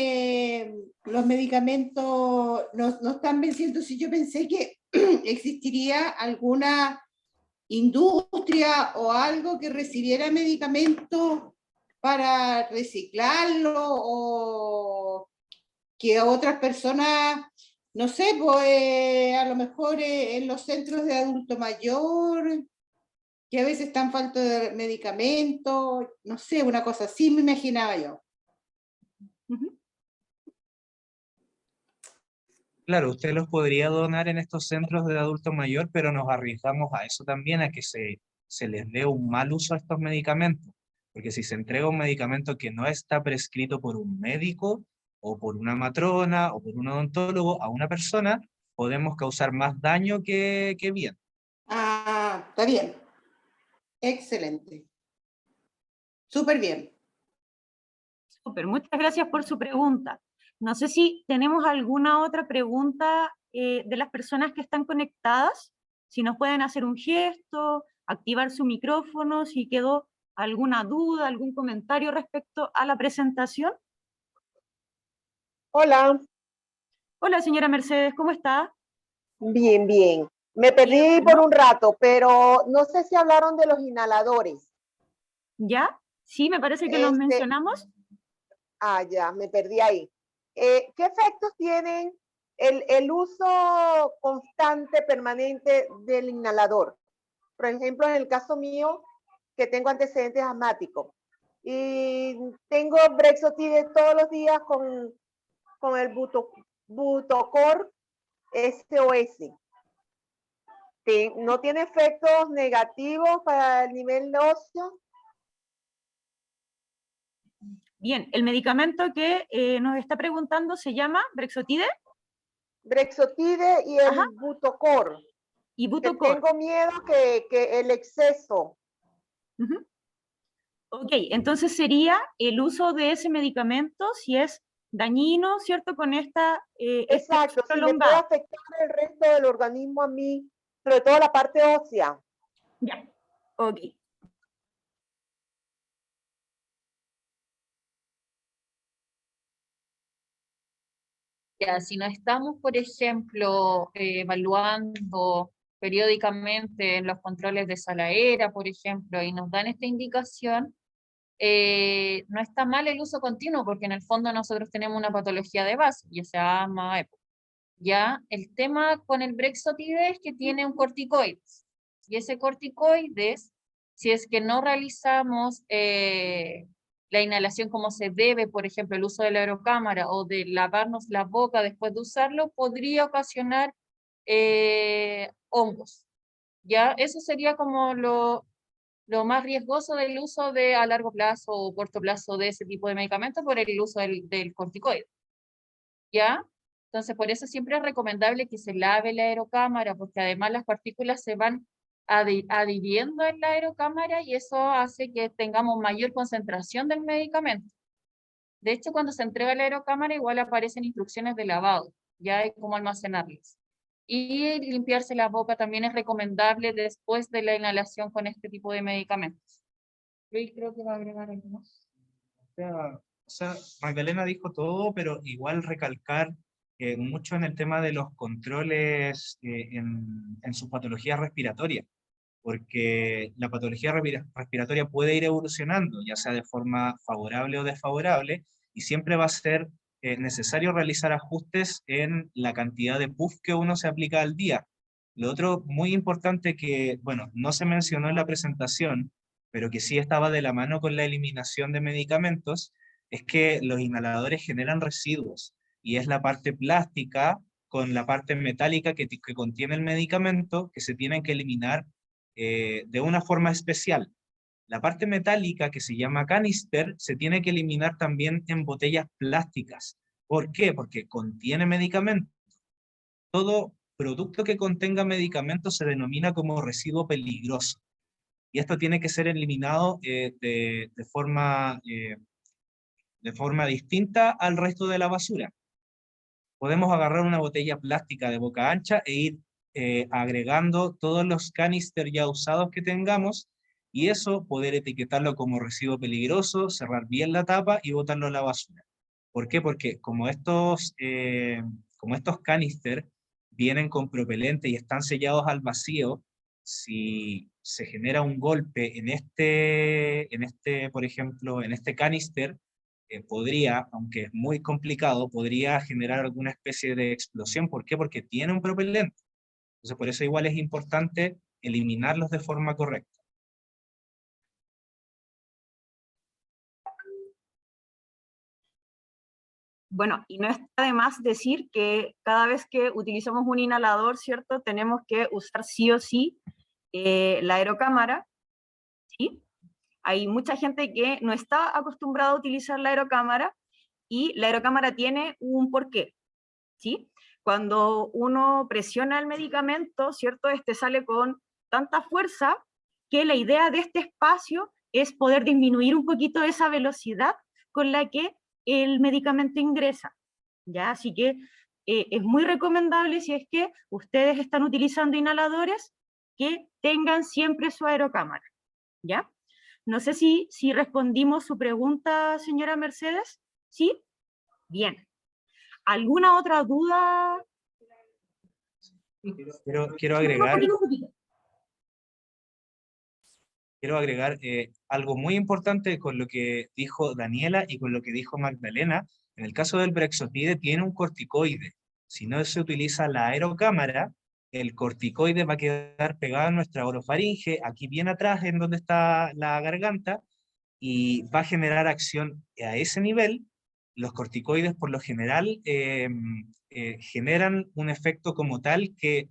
[SPEAKER 10] los medicamentos no están venciendo. Si yo pensé que existiría alguna industria o algo que recibiera medicamentos para reciclarlo o que otras personas, no sé, pues a lo mejor en los centros de adulto mayor, que a veces están falta de medicamentos, no sé, una cosa así me imaginaba yo.
[SPEAKER 8] Claro, usted los podría donar en estos centros de adulto mayor, pero nos arriesgamos a eso también, a que se les dé un mal uso a estos medicamentos. Porque si se entrega un medicamento que no está prescrito por un médico, o por una matrona, o por un odontólogo, a una persona, podemos causar más daño que bien.
[SPEAKER 10] Está bien. Excelente. Súper bien.
[SPEAKER 4] Súper, muchas gracias por su pregunta. No sé si tenemos alguna otra pregunta de las personas que están conectadas, si nos pueden hacer un gesto, activar su micrófono, si quedó alguna duda, algún comentario respecto a la presentación.
[SPEAKER 9] Hola.
[SPEAKER 4] Hola, señora Mercedes, ¿cómo está?
[SPEAKER 9] Bien, bien. Me perdí por un rato, pero no sé si hablaron de los inhaladores.
[SPEAKER 4] ¿Ya? Sí, me parece que los mencionamos.
[SPEAKER 9] Ya, me perdí ahí. ¿Qué efectos tienen el uso constante, permanente del inhalador? Por ejemplo, en el caso mío, que tengo antecedentes asmáticos, y tengo Brexotide todos los días con el Butocor SOS. ¿No tiene efectos negativos para el nivel óseo?
[SPEAKER 4] Bien, el medicamento que nos está preguntando se llama Brexotide.
[SPEAKER 9] Brexotide y el Butocor.
[SPEAKER 4] Y Butocor.
[SPEAKER 9] Tengo miedo que el exceso.
[SPEAKER 4] Ok, entonces sería el uso de ese medicamento si es dañino, ¿cierto? Con esta
[SPEAKER 9] exacto, si me puede afectar el resto del organismo a mí, sobre todo la parte ósea.
[SPEAKER 4] Ya, ok.
[SPEAKER 1] Ya, si no estamos, por ejemplo, evaluando periódicamente en los controles de Salaera, por ejemplo, y nos dan esta indicación, no está mal el uso continuo, porque en el fondo nosotros tenemos una patología de base, ya sea asma, EPO. Ya, el tema con el Brexotide es que tiene un corticoides, y ese corticoides, si es que no realizamos la inhalación como se debe, por ejemplo, el uso de la aerocámara o de lavarnos la boca después de usarlo, podría ocasionar hongos. ¿Ya? Eso sería como lo más riesgoso del uso a largo plazo o corto plazo de ese tipo de medicamentos por el uso del corticoide. ¿Ya? Entonces, por eso siempre es recomendable que se lave la aerocámara, porque además las partículas se van adhiriendo en la aerocámara y eso hace que tengamos mayor concentración del medicamento. De hecho, cuando se entrega la aerocámara, igual aparecen instrucciones de lavado, ya hay cómo almacenarlas. Y limpiarse la boca también es recomendable después de la inhalación con este tipo de medicamentos. Luis, creo que va a agregar algo más.
[SPEAKER 8] O sea, Magdalena dijo todo, pero igual recalcar mucho en el tema de los controles en sus patologías respiratorias, porque la patología respiratoria puede ir evolucionando, ya sea de forma favorable o desfavorable, y siempre va a ser necesario realizar ajustes en la cantidad de puff que uno se aplica al día. Lo otro muy importante que, bueno, no se mencionó en la presentación, pero que sí estaba de la mano con la eliminación de medicamentos, es que los inhaladores generan residuos, y es la parte plástica con la parte metálica que contiene el medicamento que se tienen que eliminar de una forma especial. La parte metálica, que se llama canister, se tiene que eliminar también en botellas plásticas. ¿Por qué? Porque contiene medicamento. Todo producto que contenga medicamento se denomina como residuo peligroso. Y esto tiene que ser eliminado de forma distinta al resto de la basura. Podemos agarrar una botella plástica de boca ancha e ir agregando todos los canister ya usados que tengamos, y eso poder etiquetarlo como residuo peligroso, cerrar bien la tapa y botarlo a la basura. ¿Por qué? Porque como estos canister vienen con propelente y están sellados al vacío, si se genera un golpe por ejemplo, en este canister, podría, aunque es muy complicado, podría generar alguna especie de explosión. ¿Por qué? Porque tiene un propelente. Entonces, por eso igual es importante eliminarlos de forma correcta.
[SPEAKER 4] Bueno, y no está de más decir que cada vez que utilizamos un inhalador, ¿cierto? Tenemos que usar sí o sí la aerocámara, ¿sí? Hay mucha gente que no está acostumbrada a utilizar la aerocámara, y la aerocámara tiene un porqué, ¿sí? Cuando uno presiona el medicamento, ¿cierto? Este sale con tanta fuerza que la idea de este espacio es poder disminuir un poquito esa velocidad con la que el medicamento ingresa, ¿ya? Así que es muy recomendable, si es que ustedes están utilizando inhaladores, que tengan siempre su aerocámara, ¿ya? No sé si respondimos su pregunta, señora Mercedes. ¿Sí? Bien. ¿Alguna otra duda?
[SPEAKER 8] Quiero agregar algo muy importante con lo que dijo Daniela y con lo que dijo Magdalena. En el caso del Brexotide tiene un corticoide. Si no se utiliza la aerocámara, el corticoide va a quedar pegado en nuestra orofaringe, aquí bien atrás, en donde está la garganta, y va a generar acción a ese nivel. Los corticoides por lo general generan un efecto como tal que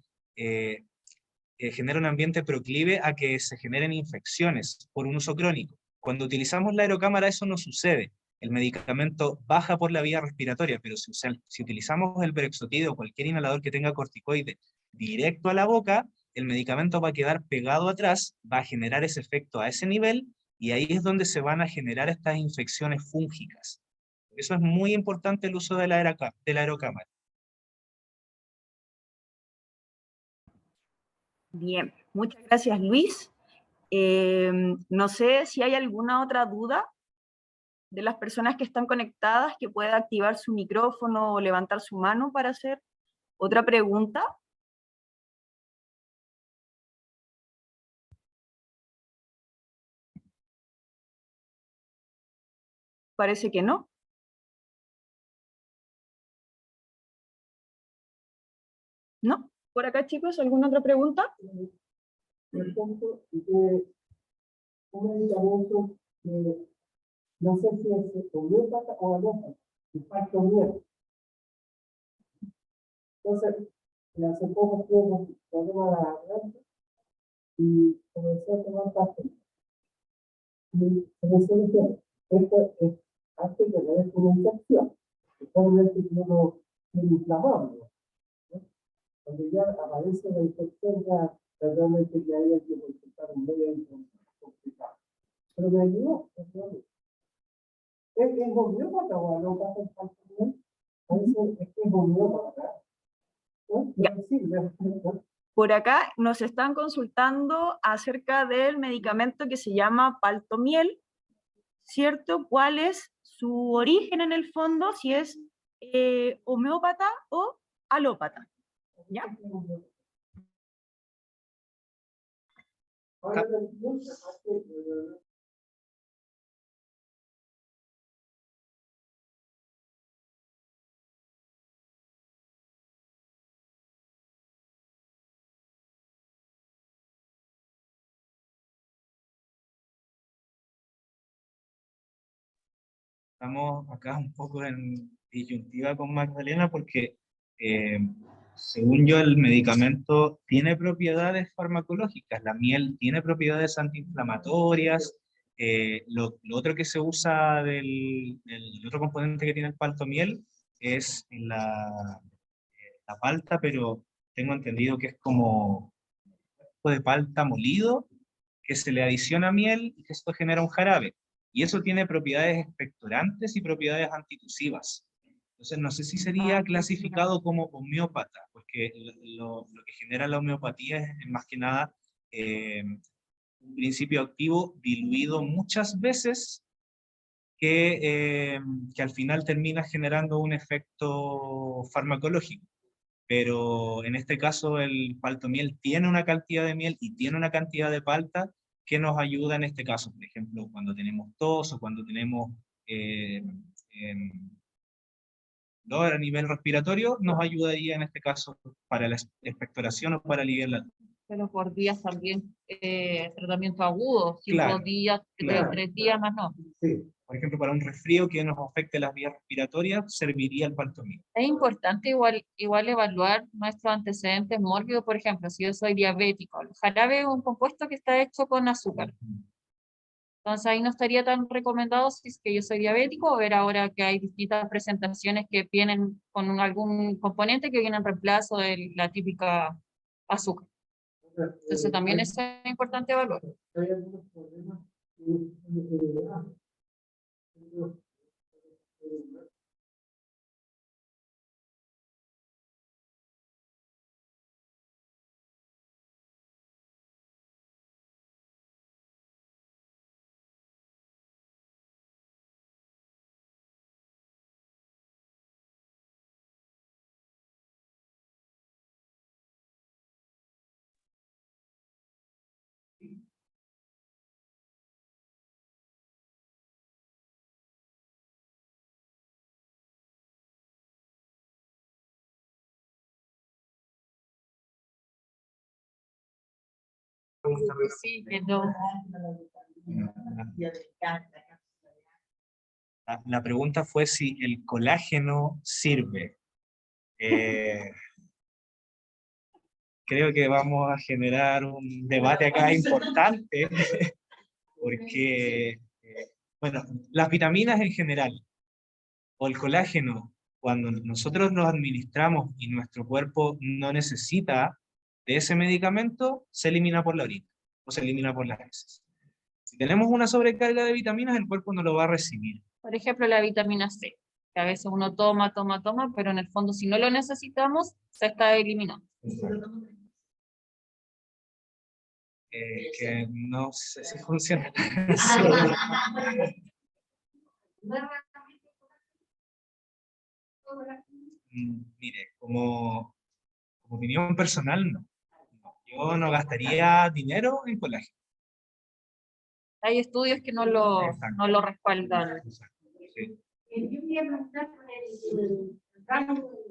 [SPEAKER 8] genera un ambiente proclive a que se generen infecciones por un uso crónico. Cuando utilizamos la aerocámara eso no sucede. El medicamento baja por la vía respiratoria, pero si utilizamos el Brexotide o cualquier inhalador que tenga corticoide directo a la boca, el medicamento va a quedar pegado atrás, va a generar ese efecto a ese nivel, y ahí es donde se van a generar estas infecciones fúngicas. Por eso es muy importante el uso de la aerocámara.
[SPEAKER 4] Bien, muchas gracias, Luis. No sé si hay alguna otra duda de las personas que están conectadas que pueda activar su micrófono o levantar su mano para hacer otra pregunta. Parece que no. ¿No? Por acá, chicos, ¿alguna otra pregunta?
[SPEAKER 9] Por ejemplo, un medicamento que no sé si es homeópata o alópata, el Paltomiel. Entonces, hace poco tuve un problema de la garganta y comencé a tomar pastillas. Y comencé a decir, esto es antes de tener una infección, probablemente uno tiene inflamable. Cuando ya aparece la infección, ya realmente ya hay que consultar un médico complicado. Pero me ayudó, ¿es homeópata o alópata el Paltomiel? Parece que es homeópata.
[SPEAKER 4] Por acá nos están consultando acerca del medicamento que se llama Paltomiel, ¿cierto? ¿Cuál es su origen en el fondo? Si es homeópata o alópata. ¿Ya?
[SPEAKER 8] Estamos acá un poco en disyuntiva con Magdalena porque, según yo, el medicamento tiene propiedades farmacológicas. La miel tiene propiedades antiinflamatorias. Lo otro que se usa el otro componente que tiene el Paltomiel es la palta, pero tengo entendido que es como un tipo de palta molido que se le adiciona miel y que esto genera un jarabe. Y eso tiene propiedades expectorantes y propiedades antitusivas. Entonces no sé si sería clasificado como homeópata, porque porque lo que genera la homeopatía es más que nada un principio activo diluido muchas veces que al final termina generando un efecto farmacológico. Pero en este caso el paltomiel tiene una cantidad de miel y tiene una cantidad de palta que nos ayuda en este caso, por ejemplo, cuando tenemos tos o cuando tenemos dolor a nivel respiratorio, nos ayudaría en este caso para la expectoración o para aliviar la tos.
[SPEAKER 1] Pero por días también, tratamiento agudo, 5
[SPEAKER 8] Claro,
[SPEAKER 1] días,
[SPEAKER 8] claro.
[SPEAKER 1] 3 días más no.
[SPEAKER 8] Sí. Por ejemplo, para un resfrío que nos afecte las vías respiratorias, serviría el paltomil.
[SPEAKER 1] Es importante igual evaluar nuestros antecedentes mórbidos, por ejemplo, si yo soy diabético, el jarabe es un compuesto que está hecho con azúcar. Entonces ahí no estaría tan recomendado si es que yo soy diabético, o ver ahora que hay distintas presentaciones que vienen con algún componente que viene en reemplazo de la típica azúcar. Entonces también eso es importante evaluar. Sí, que no.
[SPEAKER 8] La pregunta fue si el colágeno sirve. Creo que vamos a generar un debate acá importante, porque, bueno, las vitaminas en general, o el colágeno, cuando nosotros los administramos y nuestro cuerpo no necesita de ese medicamento, se elimina por la orina, o se elimina por las heces. Si tenemos una sobrecarga de vitaminas, el cuerpo no lo va a recibir.
[SPEAKER 1] Por ejemplo, la vitamina C, que a veces uno toma, pero en el fondo si no lo necesitamos, se está eliminando.
[SPEAKER 8] Que no sé si funciona. Mire, como opinión personal, no. Yo no gastaría dinero en colágeno.
[SPEAKER 1] Hay estudios que no lo respaldan.
[SPEAKER 8] Sí.
[SPEAKER 1] Yo quería preguntar por el rango.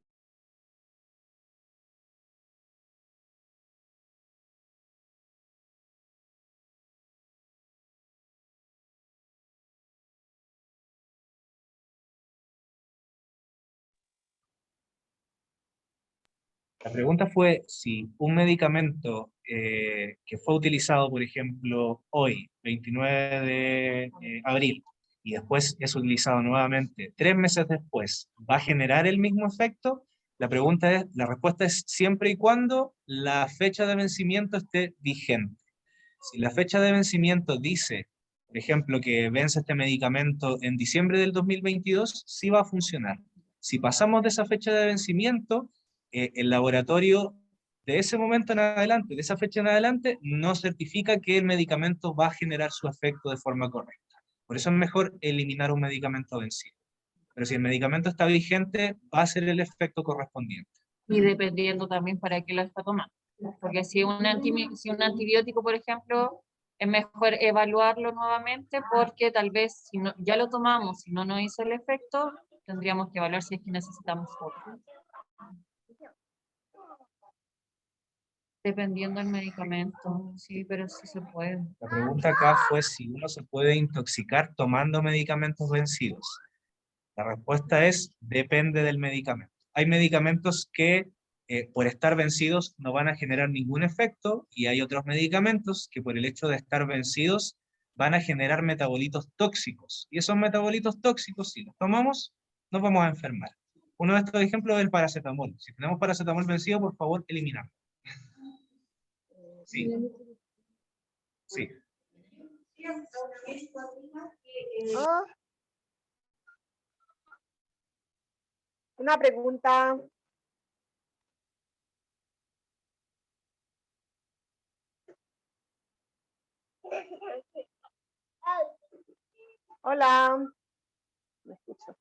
[SPEAKER 8] La pregunta fue si un medicamento que fue utilizado, por ejemplo, hoy, 29 de abril, y después es utilizado nuevamente 3 meses después, ¿va a generar el mismo efecto? La respuesta es siempre y cuando la fecha de vencimiento esté vigente. Si la fecha de vencimiento dice, por ejemplo, que vence este medicamento en diciembre del 2022, sí va a funcionar. Si pasamos de esa fecha de vencimiento, el laboratorio de ese momento en adelante, de esa fecha en adelante, no certifica que el medicamento va a generar su efecto de forma correcta. Por eso es mejor eliminar un medicamento vencido. Pero si el medicamento está vigente, va a ser el efecto correspondiente.
[SPEAKER 1] Y dependiendo también para qué lo está tomando. Porque si un antibiótico, por ejemplo, es mejor evaluarlo nuevamente, porque tal vez si no, ya lo tomamos, si no nos hizo el efecto, tendríamos que evaluar si es que necesitamos otro. Dependiendo del medicamento, sí, pero sí se puede.
[SPEAKER 8] La pregunta acá fue si uno se puede intoxicar tomando medicamentos vencidos. La respuesta es, depende del medicamento. Hay medicamentos que por estar vencidos no van a generar ningún efecto, y hay otros medicamentos que por el hecho de estar vencidos van a generar metabolitos tóxicos. Y esos metabolitos tóxicos, si los tomamos, nos vamos a enfermar. Uno de estos ejemplos es el paracetamol. Si tenemos paracetamol vencido, por favor, eliminarlo. Sí. Sí.
[SPEAKER 11] Una pregunta. Hola. ¿Me escucho?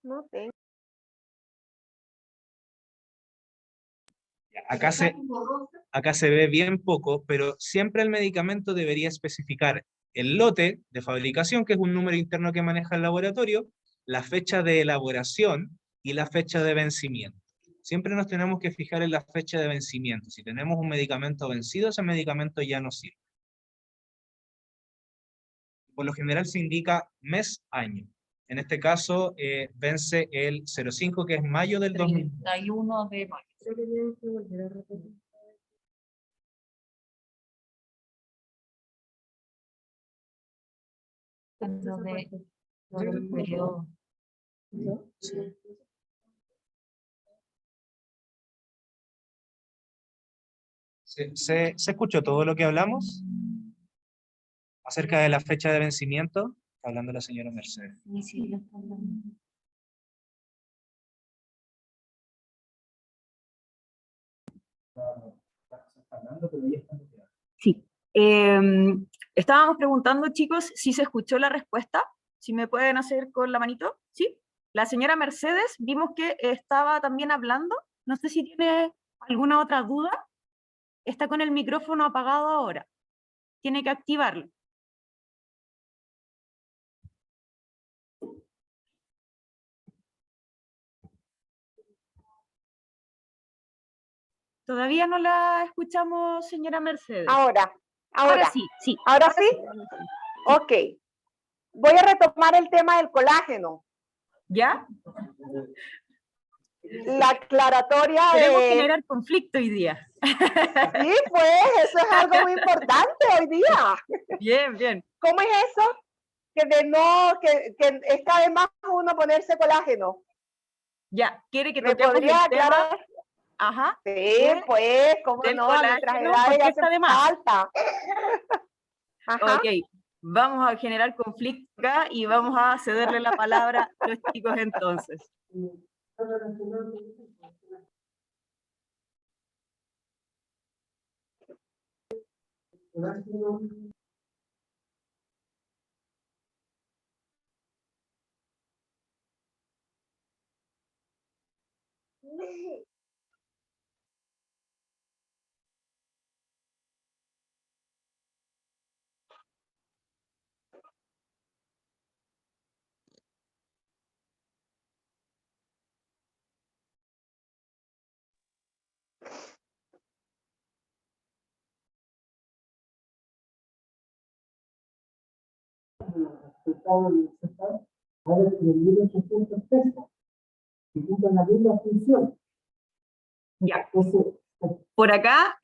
[SPEAKER 11] No tengo.
[SPEAKER 8] Acá se ve bien poco, pero siempre el medicamento debería especificar el lote de fabricación, que es un número interno que maneja el laboratorio, la fecha de elaboración y la fecha de vencimiento. Siempre nos tenemos que fijar en la fecha de vencimiento. Si tenemos un medicamento vencido, ese medicamento ya no sirve. Por lo general se indica mes-año. En este caso, vence el 05, que es mayo del 2000.
[SPEAKER 1] 31 de mayo. Dentro del periodo.
[SPEAKER 8] ¿Se escuchó todo lo que hablamos? Acerca de la fecha de vencimiento, está hablando la señora Mercedes.
[SPEAKER 1] Sí, sí, lo está hablando.
[SPEAKER 4] Sí. Estábamos preguntando, chicos, si se escuchó la respuesta. Si me pueden hacer con la manito. ¿Sí? La señora Mercedes, vimos que estaba también hablando. No sé si tiene alguna otra duda. Está con el micrófono apagado ahora. Tiene que activarlo. Todavía no la escuchamos, señora Mercedes.
[SPEAKER 11] Ahora
[SPEAKER 4] Sí, sí.
[SPEAKER 11] Ahora sí. Ok. Voy a retomar el tema del colágeno.
[SPEAKER 4] ¿Ya?
[SPEAKER 11] La aclaratoria
[SPEAKER 4] Queremos generar conflicto hoy día.
[SPEAKER 11] Sí, pues, eso es algo muy importante hoy día.
[SPEAKER 4] Bien, bien.
[SPEAKER 11] ¿Cómo es eso? Que está de más uno ponerse colágeno.
[SPEAKER 4] Ya, ¿quiere que
[SPEAKER 11] ¿Me
[SPEAKER 4] toquemos el
[SPEAKER 11] podría
[SPEAKER 4] tema?
[SPEAKER 11] aclarar?
[SPEAKER 4] Ajá.
[SPEAKER 11] Sí, pues, cómo
[SPEAKER 4] del
[SPEAKER 11] no, a nuestras
[SPEAKER 4] colágeno,
[SPEAKER 11] edades
[SPEAKER 4] ¿por qué
[SPEAKER 11] ya
[SPEAKER 4] está
[SPEAKER 11] hace
[SPEAKER 4] de más?
[SPEAKER 11] falta. Ajá.
[SPEAKER 4] Ok, vamos a generar conflicto acá y vamos a cederle la palabra a los chicos entonces. Ya. Por acá,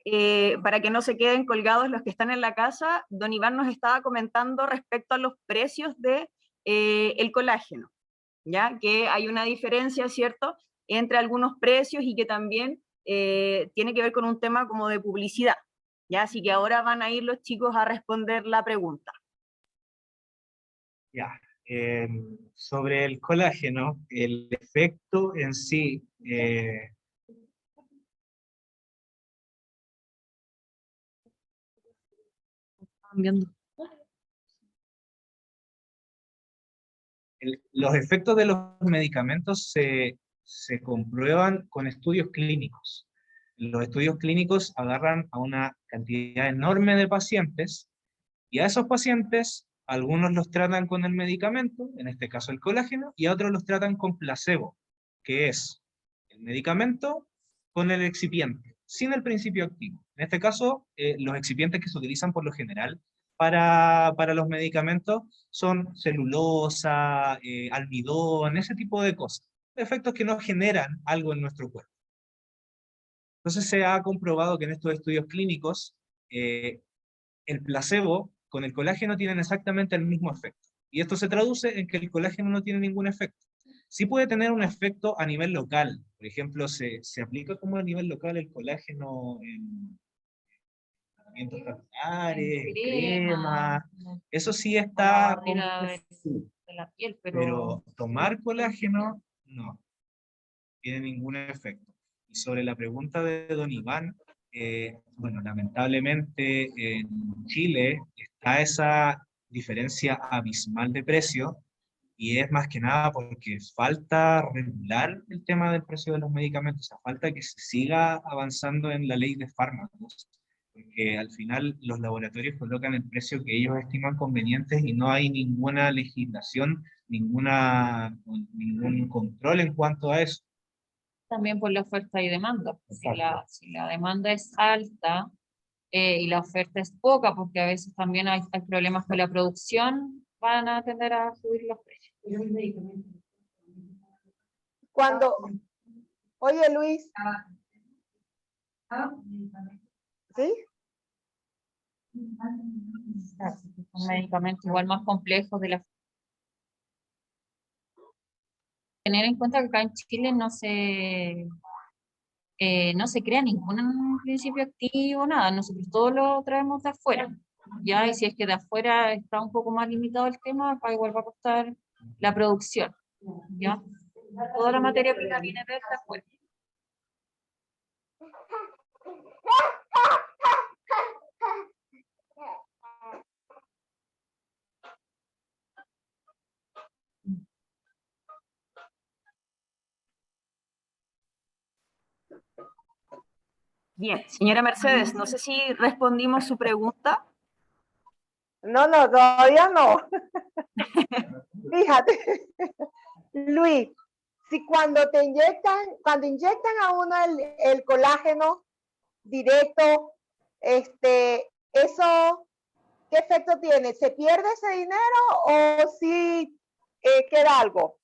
[SPEAKER 4] para que no se queden colgados los que están en la casa, don Iván nos estaba comentando respecto a los precios de el colágeno, ¿ya? Que hay una diferencia, ¿cierto?, entre algunos precios y que también tiene que ver con un tema como de publicidad, ¿ya? Así que ahora van a ir los chicos a responder la pregunta.
[SPEAKER 8] Ya. Sobre el colágeno, el efecto en sí, los efectos de los medicamentos se comprueban con estudios clínicos. Los estudios clínicos agarran a una cantidad enorme de pacientes y a esos pacientes algunos los tratan con el medicamento, en este caso el colágeno, y a otros los tratan con placebo, que es el medicamento con el excipiente, sin el principio activo. En este caso, los excipientes que se utilizan por lo general para los medicamentos son celulosa, almidón, ese tipo de cosas. Efectos que no generan algo en nuestro cuerpo. Entonces se ha comprobado que en estos estudios clínicos el placebo con el colágeno tienen exactamente el mismo efecto. Y esto se traduce en que el colágeno no tiene ningún efecto. Sí puede tener un efecto a nivel local. Por ejemplo, se aplica como a nivel local el colágeno en tratamientos capilares, en crema. Eso sí está
[SPEAKER 1] de la piel,
[SPEAKER 8] pero tomar colágeno, no tiene ningún efecto. Y sobre la pregunta de don Iván, bueno, lamentablemente en Chile está esa diferencia abismal de precio, y es más que nada porque falta regular el tema del precio de los medicamentos, o sea, falta que se siga avanzando en la ley de fármacos, porque al final los laboratorios colocan el precio que ellos estiman convenientes y no hay ninguna legislación, ningún control en cuanto a eso.
[SPEAKER 1] también por la oferta y demanda. Si la demanda es alta y la oferta es poca, porque a veces también hay problemas con la producción, van a tender a subir los precios.
[SPEAKER 11] Cuando, oye Luis, ¿sí?
[SPEAKER 1] Son medicamentos igual más complejos de la... Tener en cuenta que acá en Chile no se crea ningún principio activo, nada, nosotros todo lo traemos de afuera, ya, y si es que de afuera está un poco más limitado el tema, acá igual va a costar la producción, ya, toda la materia prima viene de afuera.
[SPEAKER 4] Bien, señora Mercedes, no sé si respondimos su pregunta.
[SPEAKER 11] No, todavía no. Fíjate, Luis, si cuando inyectan a uno el colágeno directo, eso, ¿qué efecto tiene? ¿Se pierde ese dinero o si queda algo?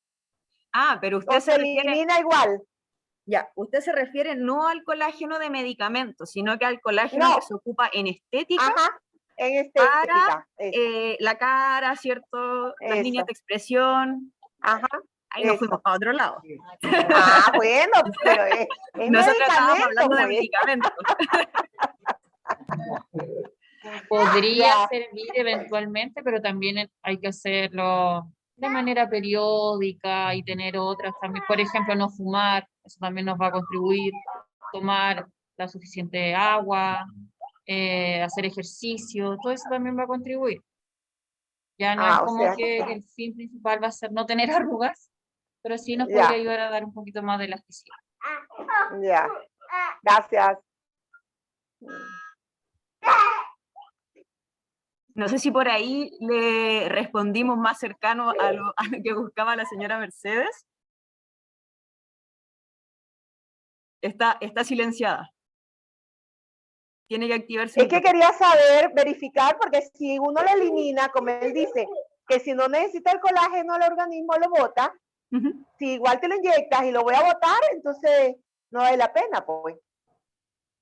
[SPEAKER 4] Ah, pero usted
[SPEAKER 11] se elimina igual.
[SPEAKER 4] Ya, usted se refiere no al colágeno de medicamentos, sino que al colágeno que se ocupa en estética.
[SPEAKER 11] Ajá, en estética.
[SPEAKER 4] Para la cara, ¿cierto? Las líneas de expresión.
[SPEAKER 11] Ajá.
[SPEAKER 4] Ahí nos fuimos a otro lado.
[SPEAKER 11] Ah, bueno, pero es
[SPEAKER 4] nosotros estábamos hablando de
[SPEAKER 11] pues.
[SPEAKER 4] medicamentos.
[SPEAKER 1] Podría servir eventualmente, pero también hay que hacerlo de manera periódica y tener otras también, por ejemplo, no fumar, eso también nos va a contribuir, tomar la suficiente agua, hacer ejercicio, todo eso también va a contribuir. Ya no es como que el fin principal va a ser no tener arrugas, pero sí nos podría ayudar a dar un poquito más de elasticidad.
[SPEAKER 11] Ya, gracias.
[SPEAKER 4] No sé si por ahí le respondimos más cercano a lo que buscaba la señora Mercedes. Está silenciada. Tiene que activarse.
[SPEAKER 11] Es que quería verificar, porque si uno lo elimina, como él dice, que si no necesita el colágeno el organismo lo bota, si igual te lo inyectas y lo voy a botar, entonces no vale la pena, pues.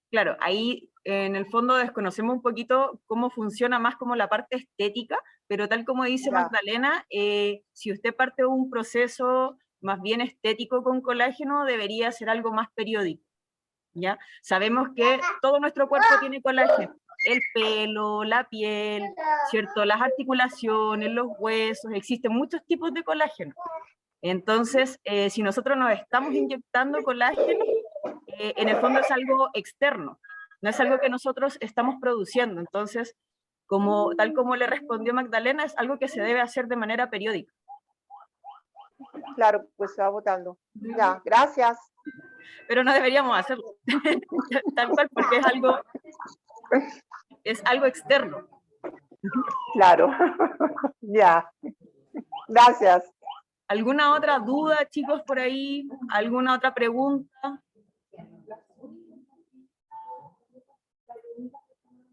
[SPEAKER 4] Claro, ahí en el fondo desconocemos un poquito cómo funciona más como la parte estética, pero tal como dice Magdalena, si usted parte de un proceso más bien estético con colágeno, debería ser algo más periódico, ¿ya? Sabemos que todo nuestro cuerpo tiene colágeno, el pelo, la piel, ¿cierto? Las articulaciones, los huesos, existen muchos tipos de colágeno. Entonces, si nosotros nos estamos inyectando colágeno, en el fondo es algo externo, no es algo que nosotros estamos produciendo. Entonces, tal como le respondió Magdalena, es algo que se debe hacer de manera periódica.
[SPEAKER 11] Claro, pues se va votando. Ya, gracias.
[SPEAKER 4] Pero no deberíamos hacerlo, tal cual, porque es algo externo.
[SPEAKER 11] Claro, ya. Gracias.
[SPEAKER 4] ¿Alguna otra duda, chicos, por ahí? ¿Alguna otra pregunta?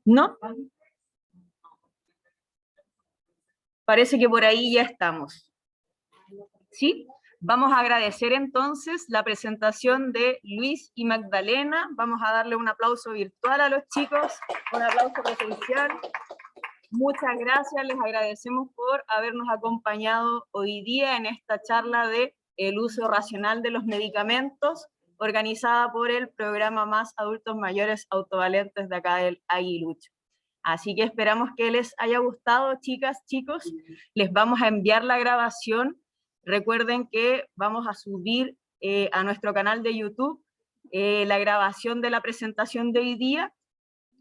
[SPEAKER 4] ¿No? Parece que por ahí ya estamos. ¿Sí? Vamos a agradecer entonces la presentación de Luis y Magdalena. Vamos a darle un aplauso virtual a los chicos, un aplauso presencial. Muchas gracias, les agradecemos por habernos acompañado hoy día en esta charla de el uso racional de los medicamentos, organizada por el programa Más Adultos Mayores Autovalentes de acá del Aguilucho. Así que esperamos que les haya gustado, chicas, chicos. Les vamos a enviar la grabación. Recuerden que vamos a subir a nuestro canal de YouTube la grabación de la presentación de hoy día.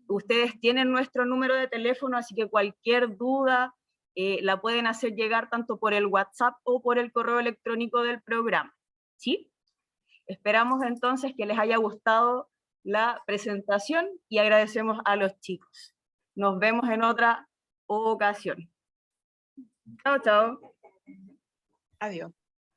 [SPEAKER 4] Ustedes tienen nuestro número de teléfono, así que cualquier duda la pueden hacer llegar tanto por el WhatsApp o por el correo electrónico del programa. ¿Sí? Esperamos entonces que les haya gustado la presentación y agradecemos a los chicos. Nos vemos en otra ocasión. Chao, chao.
[SPEAKER 3] Adiós.